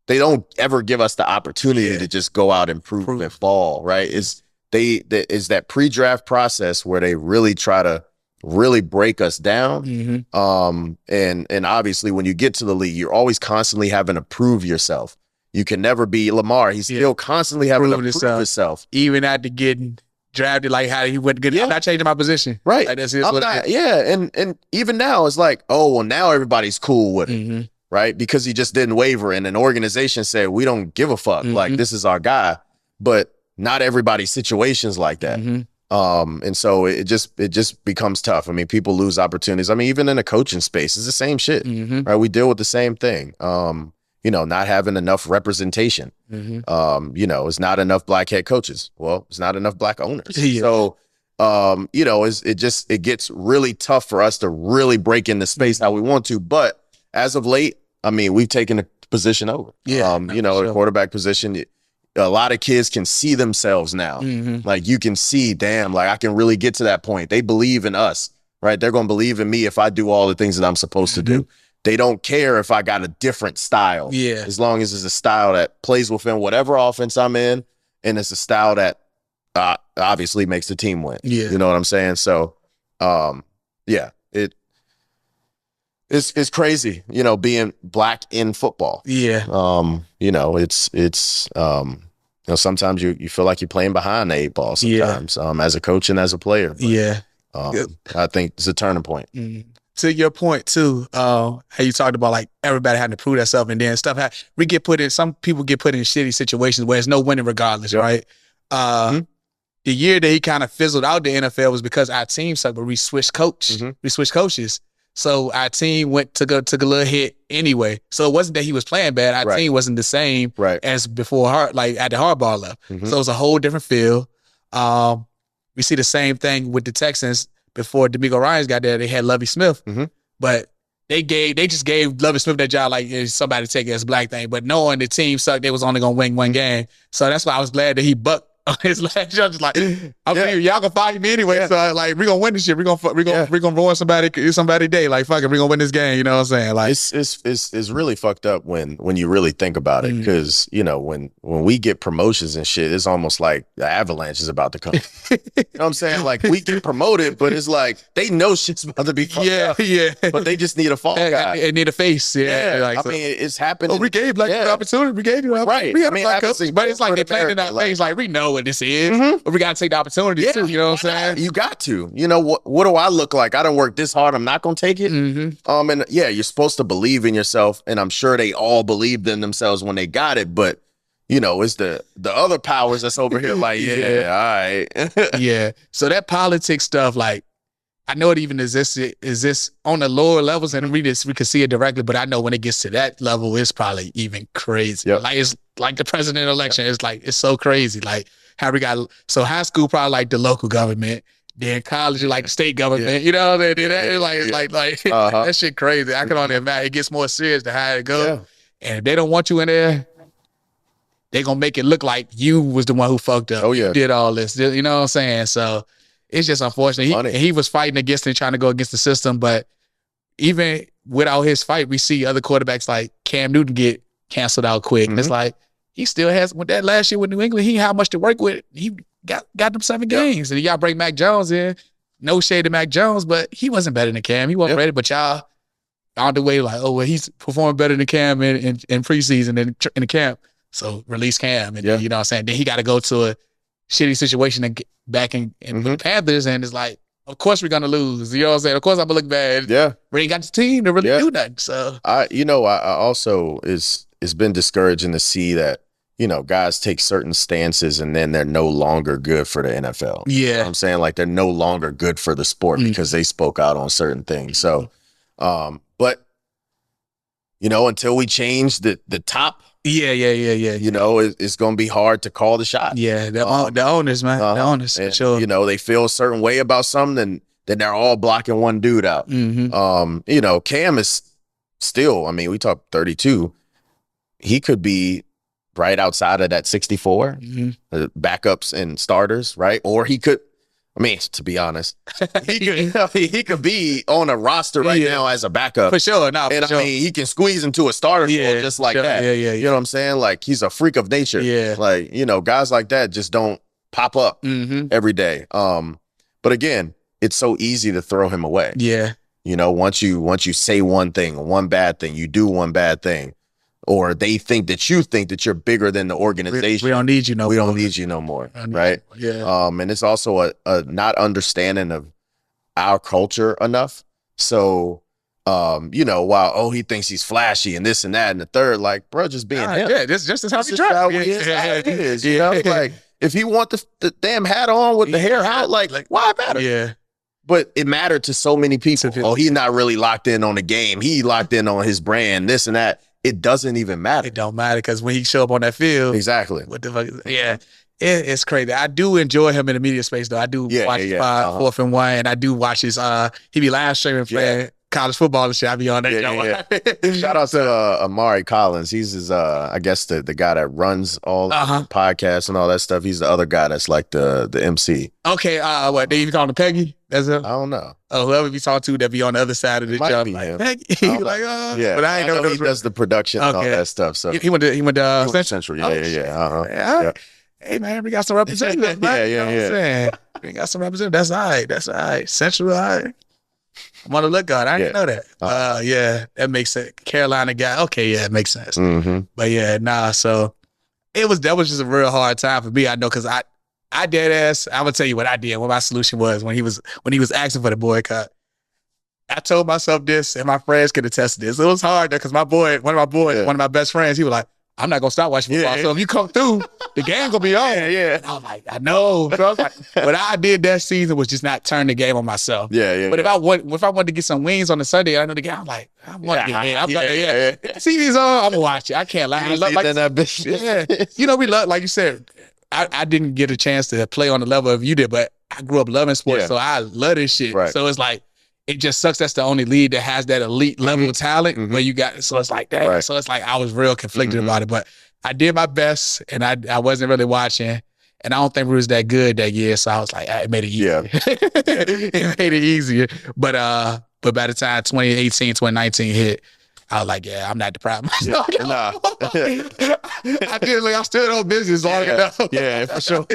they don't ever give us the opportunity to just go out and prove and ball, right? Is that pre-draft process where they really try to really break us down. And obviously when you get to the league, you're always constantly having to prove yourself. You can never be Lamar. He's still constantly having to prove himself. Even after getting drafted, like how he went good. I'm not changing my position. Right. Like, And even now it's like, oh, well, now everybody's cool with it. Right? Because he just didn't waver and an organization said, we don't give a fuck. Like, this is our guy. But not everybody's situations like that. And so it just becomes tough. I mean, people lose opportunities. I mean, even in the coaching space, it's the same shit, right? We deal with the same thing. You know, not having enough representation. You know, it's not enough black head coaches. Well, it's not enough black owners. So, you know, it gets really tough for us to really break in the space how we want to. But as of late, I mean, we've taken a position over. You know, the quarterback position. A lot of kids can see themselves now. Like, you can see, damn, like, I can really get to that point. They believe in us, right? They're going to believe in me if I do all the things that I'm supposed to do. They don't care if I got a different style. As long as it's a style that plays within whatever offense I'm in, and it's a style that obviously makes the team win. You know what I'm saying? So, it's crazy, you know, being black in football. You know, it's you know, sometimes you feel like you're playing behind the 8 ball sometimes, as a coach and as a player. But, I think it's a turning point. To your point too, how you talked about like everybody having to prove themselves, and then some people get put in shitty situations where there's no winning regardless, right? The year that he kind of fizzled out the NFL was because our team sucked, but we switched coaches. So our team took a little hit anyway. So it wasn't that he was playing bad. Our team wasn't the same as before, like at the Harbaugh left. So it was a whole different feel. We see the same thing with the Texans before D'Amico Ryans got there. They had Lovie Smith, but they just gave Lovie Smith that job like somebody take it as a black thing. But knowing the team sucked, they was only gonna win one game. So that's why I was glad that he bucked on his last job. Just like, y'all can fire me anyway. So like, we gonna win this shit. We gonna ruin somebody day. Like, fuck it, we gonna win this game. You know what I'm saying? Like, it's really fucked up when you really think about it. Because you know, when we get promotions and shit, it's almost like the avalanche is about to come. You know what I'm saying? Like, we get promoted, but it's like they know shit's about to be fucked up. But they just need a fall guy. They need a face. Like, I mean, it's happening. Oh, we gave black the opportunity. We gave you the opportunity. We got but it's like they playing in our face. Like, we know what this is, but we gotta take the opportunity too. You know what I'm saying? You got to. You know, what do I look like? I don't work this hard. I'm not gonna take it. And you're supposed to believe in yourself, and I'm sure they all believed in themselves when they got it. But you know, it's the other powers that's over here. Like, all right, So that politics stuff, like, I know it even exists on the lower levels, and we can see it directly. But I know when it gets to that level, it's probably even crazy. Like, it's like the president election. It's like, it's so crazy. Like, how we got, so high school probably like the local government, then college like the state government. You know, like that shit crazy. I can only imagine it gets more serious the higher it goes. And if they don't want you in there, they gonna make it look like you was the one who fucked up. Did all this. You know what I'm saying? So it's just unfortunate. He was fighting against it, trying to go against the system. But even without his fight, we see other quarterbacks like Cam Newton get canceled out quick. And it's like, he still has, with that last year with New England, he had much to work with. He got them 7 games. And y'all bring Mac Jones in. No shade to Mac Jones, but he wasn't better than Cam. He wasn't ready. But y'all on the way like, oh, well, he's performing better than Cam in preseason and in the camp. So release Cam. And you know what I'm saying? Then he got to go to a shitty situation and get back in with the Panthers. And it's like, of course we're gonna lose. You know what I'm saying? Of course I'm gonna look bad. Yeah. We ain't got the team to really do nothing. So I also it's been discouraging to see that, guys take certain stances and then they're no longer good for the NFL. Yeah. You know what I'm saying? Like they're no longer good for the sport because they spoke out on certain things. So, but until we change the top, yeah. it's going to be hard to call the shot. Yeah, the owners, man, the owners. And, sure. They feel a certain way about something, then they're all blocking one dude out. Cam is still, we talk 32. He could be right outside of that 64, backups and starters, right? Or he could, to be honest, he could be on a roster right now as a backup. For sure. No, and sure. he can squeeze into a starter role just like that. Yeah. You know what I'm saying? Like he's a freak of nature. Yeah. Like, guys like that just don't pop up every day. But again, it's so easy to throw him away. Yeah. Once you say one thing, one bad thing, you do one bad thing, or they think that you're bigger than the organization. We don't need you no more. We don't need you no more, right? Yeah. And it's also a not understanding of our culture enough. So, while he thinks he's flashy and this and that and the third, like, bro, just being him. Yeah, this is how he is. Like if he want the damn hat on with the hair out, like why matter? Yeah. But it mattered to so many people. Oh, he's not really locked in on the game. He locked in on his brand, this and that. It doesn't even matter. It don't matter because when he show up on that field, exactly. What the fuck? It's crazy. I do enjoy him in the media space though. I do watch 4th and 1, and I do watch his. He be live streaming playing college football and shit. I be on that. Shout out to Amari Collins. He's his. I guess the guy that runs all the podcasts and all that stuff. He's the other guy that's like the MC. Okay. What they even call him Peggy? That's him. I don't know. Whoever you talk to that be on the other side of the jump, like Peggy. Like but I ain't know he does the production and all that stuff. So he went to Central. Yeah. Hey man, we got some representatives. Man. Yeah. We got some representatives. That's all right. Central, all right. I'm on the lookout. I didn't know that. That makes sense. Carolina guy. Okay, it makes sense. But so that was just a real hard time for me. I know because I dead ass. I'm gonna tell you what I did. What my solution was when he was asking for the boycott. I told myself this, and my friends could attest to this. It was hard because one of my best friends, he was like, I'm not gonna stop watching football. So if you come through, the game gonna be on. And I was like, I know. So I was like, what I did that season was just not turn the game on myself. But if I wanted to get some wings on the Sunday, I know the game. I'm like, I want to get TV's on. I'm gonna watch it. I can't lie. We love, like you said. I didn't get a chance to play on the level of you did, but I grew up loving sports, so I love this shit. Right. So it's like, it just sucks. That's the only league that has that elite level of talent where you got. So it's like that. Right. So it's like I was real conflicted about it, but I did my best, and I wasn't really watching, and I don't think we was that good that year. So I was like, it made it easier. It made it easier. But by the time 2018, 2019 hit, I was like, I'm not deprived myself. Nah. I still know business long enough. Yeah, for sure.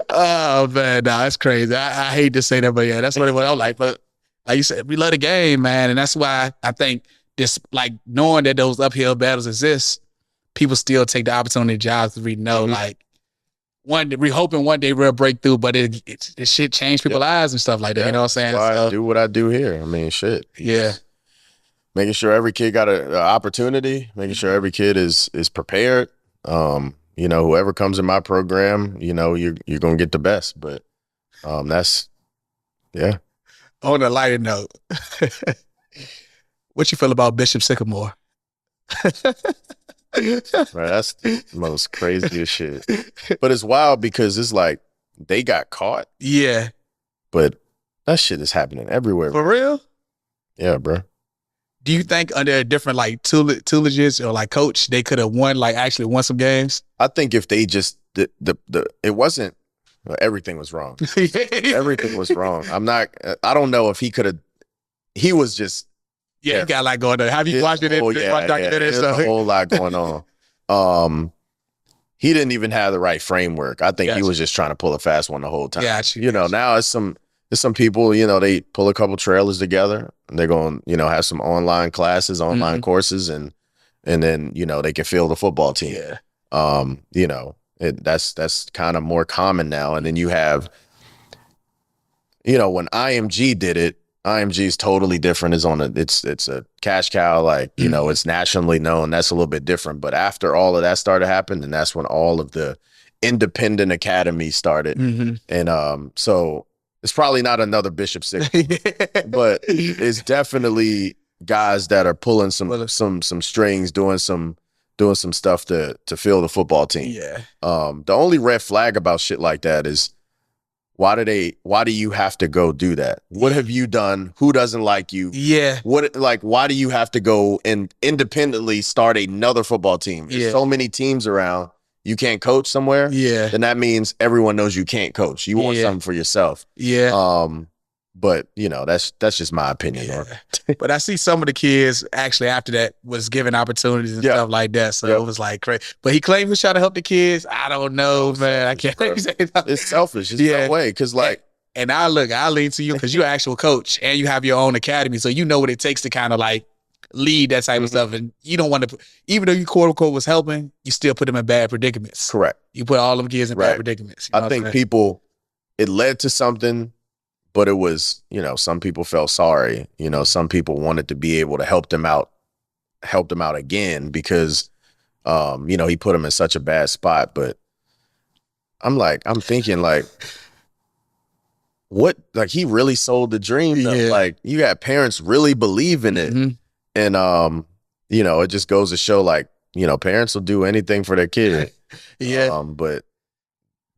Oh man, it's crazy. I hate to say that, but that's what it was. I was like, but like you said, we love the game, man, and that's why I think this, like knowing that those uphill battles exist, people still take the opportunity jobs to know, like we're hoping one day we'll break through, but it shit change people's lives and stuff like that. You know what I'm saying? I do what I do here. Shit. Yeah. Making sure every kid got an opportunity, making sure every kid is prepared. Whoever comes in my program, you're gonna get the best. But that's On a lighter note, what you feel about Bishop Sycamore? Right, that's the most craziest shit. But it's wild because it's like they got caught. Yeah. But that shit is happening everywhere. For real? Yeah, bro. Do you think under a different tuilages or like coach, they could have actually won some games? I think if they just it wasn't everything was wrong. Everything was wrong. I don't know if he could have. He was just he got a lot going on. Have you watched it? There's a whole lot going on. He didn't even have the right framework. I think he was just trying to pull a fast one the whole time. Now it's some people, they pull a couple trailers together and they're going, have some online classes, online courses, and then, they can field the football team. Yeah. That's kind of more common now. And then you have you know, when IMG did it, IMG is totally different. It's a cash cow, like, you know, it's nationally known. That's a little bit different. But after all of that started happening, and that's when all of the independent academies started. And so it's probably not another Bishop Sycamore, but it's definitely guys that are pulling some strings, doing some stuff to fill the football team. The only red flag about shit like that is, why do you have to go do that? What have you done? Who doesn't like you? Why do you have to go and independently start another football team? There's so many teams around. You can't coach somewhere. Then that means everyone knows you can't coach. You want something for yourself. But you know, that's just my opinion. But I see some of the kids actually after that was given opportunities and stuff like that. So it was like crazy. But he claimed he was trying to help the kids. I don't know, man. I can't say that. It's selfish. It's no way. Because like, and I lean to you because you're an actual coach and you have your own academy, so you know what it takes to kind of like lead that type of stuff. And you don't want to, even though you quote unquote was helping, you still put them in bad predicaments. Correct. You put all them kids in bad predicaments. You know I think it led to something. But it was, you know, some people felt sorry. You know, some people wanted to be able to help them out again because, you know, he put them in such a bad spot. But I'm thinking like, what? Like, he really sold the dream. Like, you got parents really believe in it. And, you know, it just goes to show, like, you know, parents will do anything for their kid. But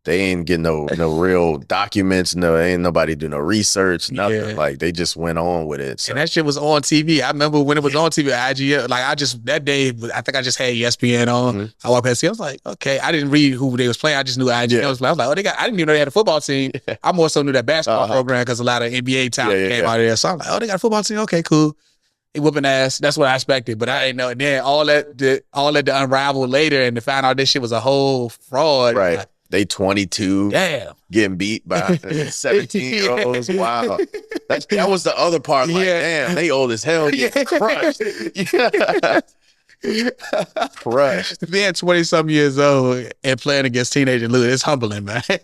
they ain't getting no real documents. Ain't nobody do no research, nothing. Like, they just went on with it. So. And that shit was on TV. I remember when it was on TV, IGN. Like, that day, I think I just had ESPN on. I walked past, I was like, okay. I didn't read who they was playing. I just knew IGN was playing. I was like, I didn't even know they had a football team. I more so knew that basketball program because a lot of NBA talent came out of there. So I'm like, oh, they got a football team? Okay, cool. He whooping ass. That's what I expected, but I didn't know. And then all that to unravel later and to find out this shit was a whole fraud. Right. Like, they 22, getting beat by 17-year-olds. Wow. That was the other part. Like, damn, they old as hell. Crushed. Crushed. Being 20-something years old and playing against teenage and it's humbling, man. At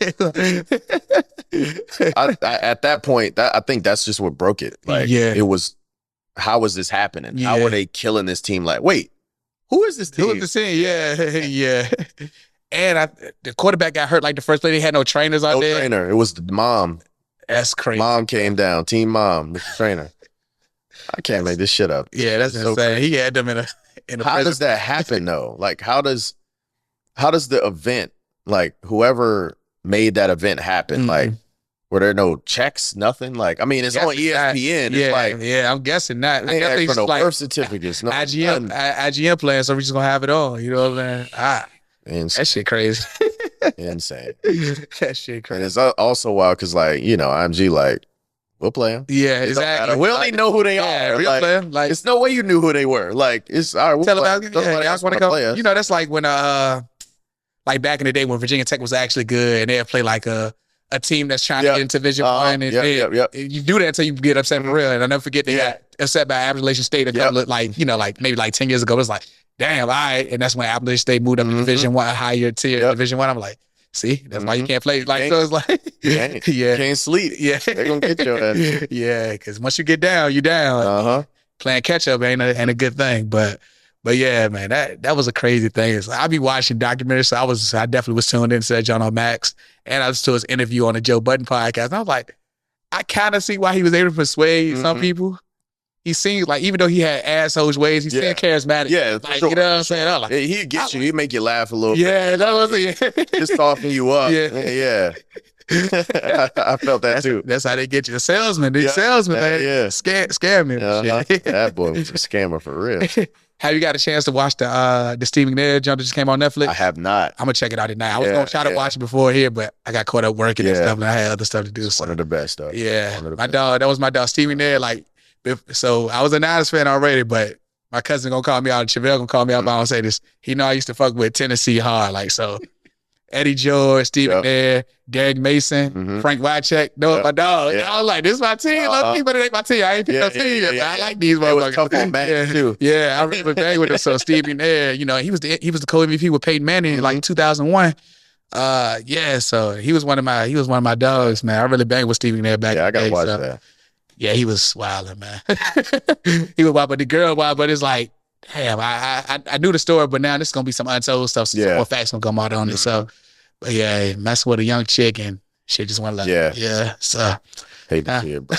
that point, I think that's just what broke it. Like, it was, how is this happening? How are they killing this team? Like, wait, who is this team? Who is this team? Yeah. And the quarterback got hurt like the first play. They had no trainers out there. No trainer. It was the mom. That's crazy. Mom came down. Team mom, the trainer. I can't make this shit up. Yeah, that's insane. So he had them in a How does that happen though? Like, how does the event, like, whoever made that event happen, like, were there no checks? Nothing? Like, I mean, it's on ESPN. It's like, I'm guessing not. I guess for no like birth certificates. No IGN playing, so we're just gonna have it all. You know what I'm saying? That shit crazy. Insane. That shit crazy. And it's also wild because, like, you know, IMG, like, we'll play them. Yeah, exactly. We don't even know who they are. We'll play them. Like, it's no way you knew who they were. Like, it's all right. We'll tell them, y'all want to come. You know, that's like when, like back in the day when Virginia Tech was actually good and they'd play like a team that's trying to get into Division One. And you do that until you get upset for real. And I'll never forget they got upset by Appalachian State a couple of, like, you know, like maybe like 10 years ago. It was like, damn, all right. And that's when Appalachian State moved up to Division One, higher tier Division One. I'm like, see, that's why you can't play. Like, so it's like, can't sleep. They're gonna get your ass. Because once you get down, you down. Playing catch up ain't a good thing. But yeah, man, that was a crazy thing. It's like, I be watching documentaries, so I definitely was tuned into that John on Max, and I was to his interview on the Joe Budden podcast. And I was like, I kind of see why he was able to persuade some people. He seems like, even though he had assholes ways, he seemed charismatic. Yeah, like, you know what I'm saying? I was like, he'd get you. He'd make you laugh a little bit. Yeah, that was it. Just soften you up. Yeah. I felt that too. That's how they get you. The salesman, man. Scam me. That boy was a scammer for real. Have you got a chance to watch the Steve McNair jump that just came on Netflix? I have not. I'm gonna check it out tonight. I was gonna try to watch it before here, but I got caught up working and stuff, and I had other stuff to do. It's one of the best stuff. Yeah, my dog. That was my dog, Steve McNair. Like, so I was a Niners fan already, but my cousin gonna call me out. Chevelle gonna call me out. But I don't say this. He know I used to fuck with Tennessee hard. Like, so Eddie George, Steve McNair, Derek Mason, Frank Wycheck. No, my dog. I was like, this is my team. Look, people, that ain't my team. I ain't picked no team. I like these motherfuckers. It was tough on Matt too. Yeah, I remember bang with him. So Steve McNair, you know, he was the co-MVP with Peyton Manning in like 2001. Yeah. So he was one of my dogs, man. I really banged with Stevie there back. Yeah, I in the gotta day, watch so. that. Yeah, he was wilding, man. He was wild, but the girl wild. But it's like, damn, I knew the story, but now this is gonna be some untold stuff. So some Yeah. more facts gonna come out on it. So, but yeah, messing with a young chick and shit just went like, yeah. So, Hate to see it, bro.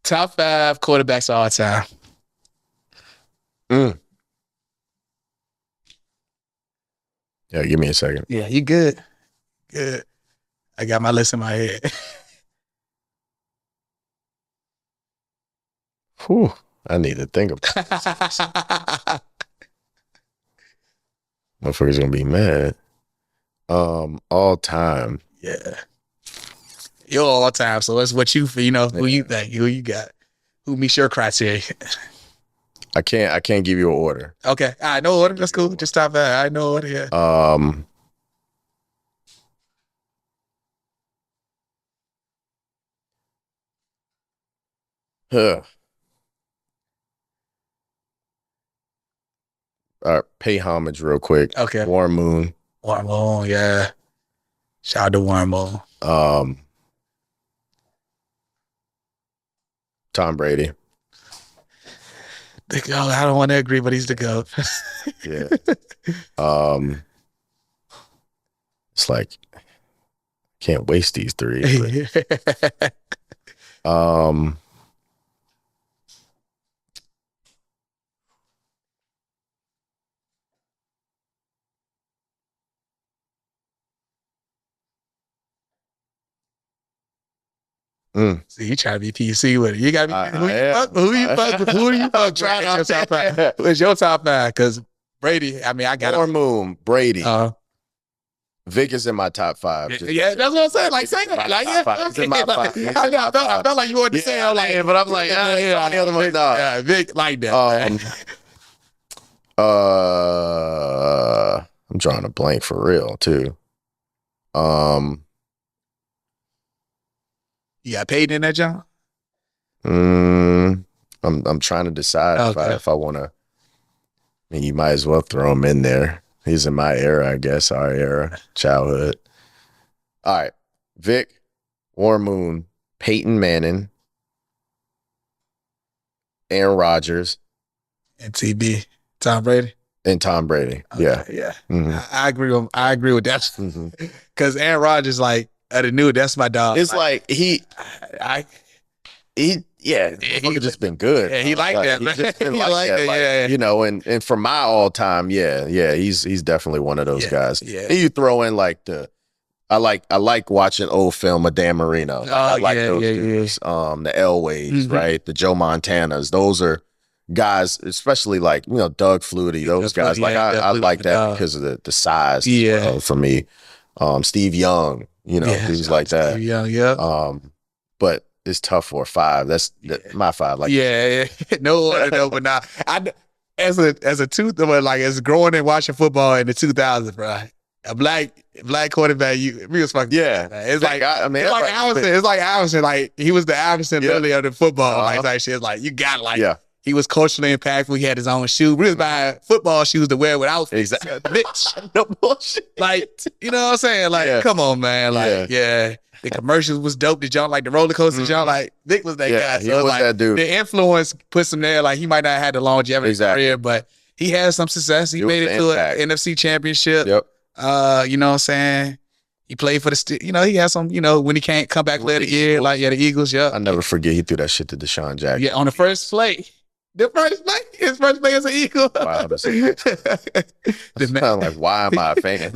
top 5 quarterbacks all time. Yeah, give me a second. Yeah, you good? Good. I got my list in my head. Whew, I need to think about it. Motherfucker's gonna be mad. All time. Yeah. You're all time, so it's what you feel, who you think, who you got. Who meets your criteria. I can't give you an order. Okay. All right, no order. That's cool. Just stop that. I know order, yeah. All right, pay homage real quick. Okay. Warren Moon. Warren Moon, yeah. Shout out to Warren Moon. Tom Brady. The GOAT. I don't want to agree, but he's the GOAT. Yeah. It's like can't waste these 3. But, See, you try to be PC with it. You got to be who you fuck with? Who's your top 5? Because Brady, I mean, I got Warren Moon, Brady. Vic is in my top 5. Yeah, that's what I'm saying. Like, say that. Like, yeah, It's in my 5. I felt like you wanted to say it. Like, but I'm like, yeah, Vic like that. I'm drawing a blank for real too. You got paid in that, John? I'm trying to decide if I want to. I mean, you might as well throw him in there. He's in my era, I guess, our era, childhood. All right, Vic, Warren Moon, Peyton Manning, Aaron Rodgers, and TB, Tom Brady. And Tom Brady. Okay, yeah. Mm-hmm. I agree with that. Because Aaron Rodgers, like, I knew that's my dog. It's like he just been good. Yeah, he liked that, man. He just been like that. Yeah. You know, and for my all time, he's definitely one of those guys. Yeah. And you throw in like I like watching old film of Dan Marino. I like those dudes. The Elways, right? The Joe Montanas. Those are guys, especially like, Doug Flutie, those guys. Like I like that because of the size for me. Steve Young, dudes like that. Steve Young, but it's tough for a 5. That's my 5. Like no, but now as growing and watching football in the 2000s, bro. A black quarterback, we was fucking man. It's like Iverson. It's like Iverson. Like he was the Iverson literally of the football. Like shit. Like you got he was culturally impactful. He had his own shoe. We was buying football shoes to wear with outfits. Exactly. Bitch. No bullshit. Like, you know what I'm saying? Like, come on, man. Like, the commercials was dope. The jump, like the roller coaster jump, like Vic was that guy. So he was like, that dude. The influence puts him there. Like he might not have had the longevity career, but he had some success. He made it to an NFC championship. Yep. You know what I'm saying? He played for he had some, when he can't come back later the year, like the Eagles, I never forget he threw that shit to Deshaun Jackson. Yeah, on the first play. His first play as an Eagle. Wow, like, why am I a fan?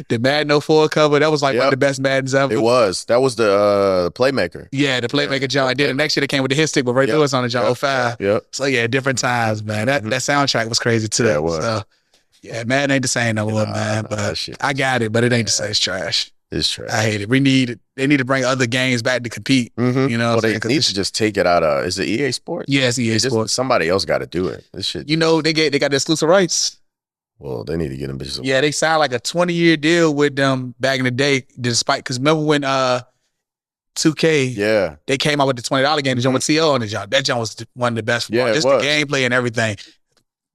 The Madden 04 cover, that was like one of the best Maddens ever. It was. That was the playmaker. Yeah, the playmaker John. I did the next year. They came with the hit stick, but through us on the John 05. Yep. So yeah, different times, man. That soundtrack was crazy too. Yeah, it was. So, yeah, Madden ain't the same no more, man. But I got it, but it ain't the same. It's trash. It's trash. I hate it. They need to bring other games back to compete. You know, they need to just take it out of. Is it EA Sports? Yes, EA Sports. Somebody else got to do it. This shit. They got the exclusive rights. Well, they need to get them bitches. Yeah, they signed like a 20-year deal with them back in the day. Because remember when 2K, they came out with the $20 game, the joint with TO on the job. That joint was one of the best. Just the gameplay and everything.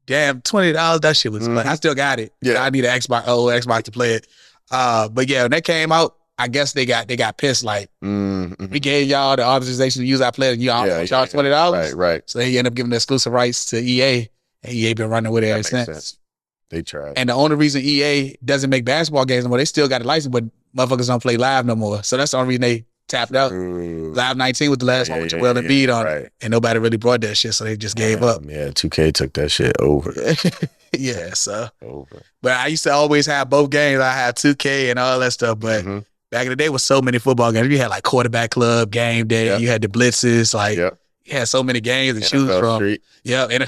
damn, $20. That shit was fun. I still got it. Yeah. I need an Xbox to play it. But yeah, when that came out, I guess they got pissed. Like, we gave y'all the authorization to use our player, and y'all charge $20. Right. So they end up giving the exclusive rights to EA, and EA been running with it ever since. Sense. They tried. And the only reason EA doesn't make basketball games no more, they still got a license, but motherfuckers don't play live no more. So that's the only reason they tapped out. Live 19 was the last one with Joel Embiid on it, and nobody really brought that shit, so they just gave up. Yeah, 2K took that shit over. Yeah, so. Over. But I used to always have both games. I had 2K and all that stuff, but back in the day was so many football games. You had like Quarterback Club, Game Day, you had the Blitzes, like you had so many games to choose from. Street. Yeah, and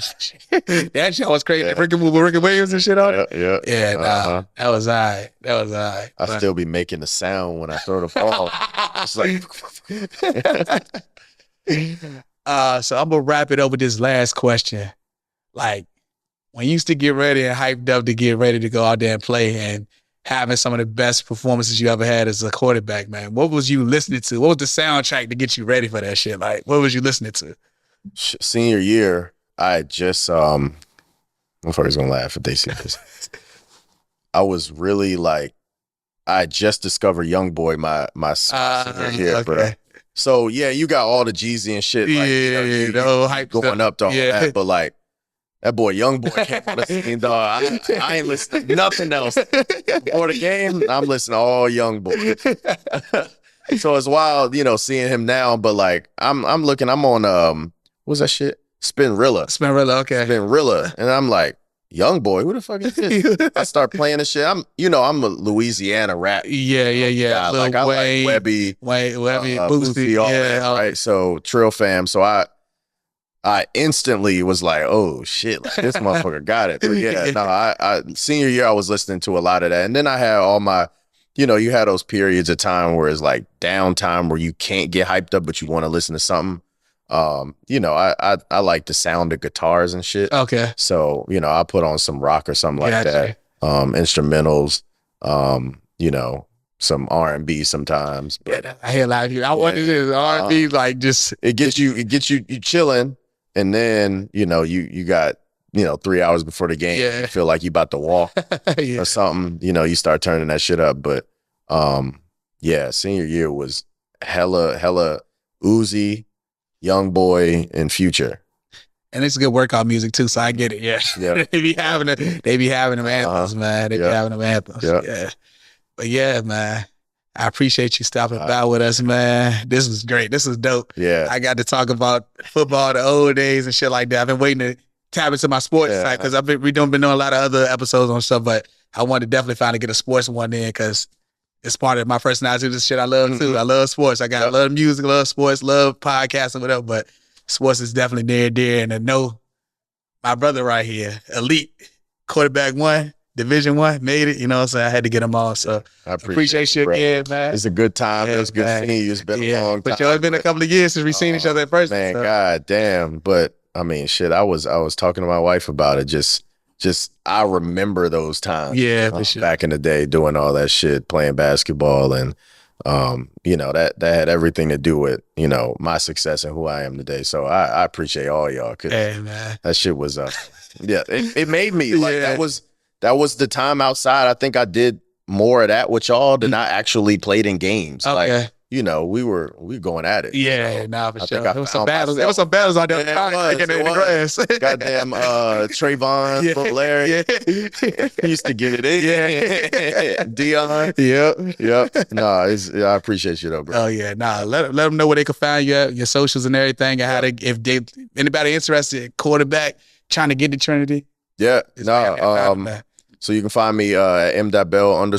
that shit was crazy. Ricky Williams and shit on it. That was all right. I still be making the sound when I throw the ball. It's like so I'm gonna wrap it up with this last question. Like, when you used to get ready and hyped up to get ready to go out there and play and having some of the best performances you ever had as a quarterback, man, what was you listening to? What was the soundtrack to get you ready for that shit? Like, what was you listening to? Senior year, I just, motherfuckers gonna laugh if they see this. I was really like, I just discovered YoungBoy my senior year, bro. So yeah, you got all the Jeezy and shit. Like, the whole hype going stuff. up to all that, but like, that boy, YoungBoy, came on the scene, dog. I ain't listening to nothing else. Before the game, I'm listening to all YoungBoy. So it's wild, seeing him now. But like, I'm on what's that shit? Spinrilla, okay. Spinrilla, and I'm like, YoungBoy, who the fuck is this? I start playing this shit. I'm a Louisiana rap. Yeah. Like I like Webby, Boosie, all that, right? So Trill Fam. So I instantly was like, oh shit, like, this motherfucker got it. But yeah, no, I senior year I was listening to a lot of that. And then I had all my, you had those periods of time where it's like downtime where you can't get hyped up, but you want to listen to something. I like the sound of guitars and shit. Okay. So, I put on some rock or something like that. Instrumentals, some R&B sometimes. But yeah, I hear a lot of you. I wanted this R&B, like just it gets you chilling. And then, you got, 3 hours before the game, you feel like you about to walk or something, you start turning that shit up. But, senior year was hella Uzi, YoungBoy, and Future. And it's good workout music too, so I get it. Yeah. they be having them anthems, man. They be having them anthems. Yeah. But yeah, man. I appreciate you stopping by with us, man. This was great. This was dope. Yeah. I got to talk about football, the old days and shit like that. I've been waiting to tap into my sports side because we been doing a lot of other episodes on stuff, but I wanted to definitely finally get a sports one in because it's part of my personality. This shit I love too. I love sports. I love music, love sports, love podcasts and whatever, but sports is definitely near and dear. And to know my brother right here, elite quarterback one, Division I, made it, what I'm saying? I had to get them all. So I appreciate you again, man. It's a good time. It was good seeing you. It's been a long time. But it's been a couple of years since we've seen each other in person. Man, God damn. But I mean, shit, I was talking to my wife about it. Just I remember those times. Yeah, for sure. Back in the day, doing all that shit, playing basketball, and that had everything to do with my success and who I am today. So I appreciate all y'all because that shit was it made me like that was the time outside. I think I did more of that with y'all than I actually played in games. Okay. Like, we were going at it. Yeah, for sure. There was some battles. There was some battles out there in the grass. Goddamn Trayvon, yeah, Larry. Yeah. He used to get it in. Yeah. Dion. Yep. No, I appreciate you though, bro. Oh yeah. Let them know where they can find you at, your socials and everything, and how they, if anybody interested, quarterback trying to get to Trinity. Yeah. So you can find me at m.bell_ on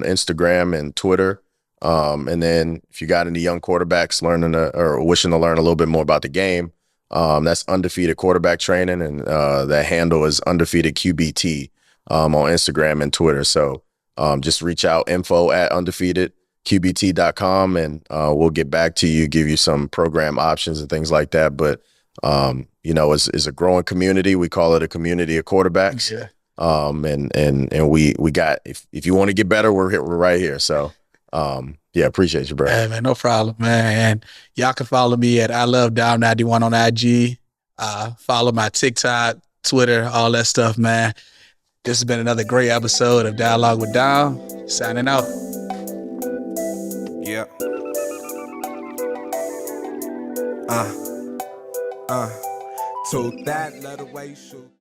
Instagram and Twitter. And then if you got any young quarterbacks learning or wishing to learn a little bit more about the game, that's Undefeated Quarterback Training, and that handle is Undefeated QBT on Instagram and Twitter. So just reach out, info@undefeatedqbt.com, and we'll get back to you, give you some program options and things like that. But it's a growing community. We call it a community of quarterbacks. Yeah. And we got, if you want to get better, we're right here. So appreciate you, bro. Yeah, man, no problem, man. And y'all can follow me at I Love Dom 91 on IG. Follow my TikTok, Twitter, all that stuff, man. This has been another great episode of Dialogue with Dom. Signing out. Yeah. To that, love the way you shoot.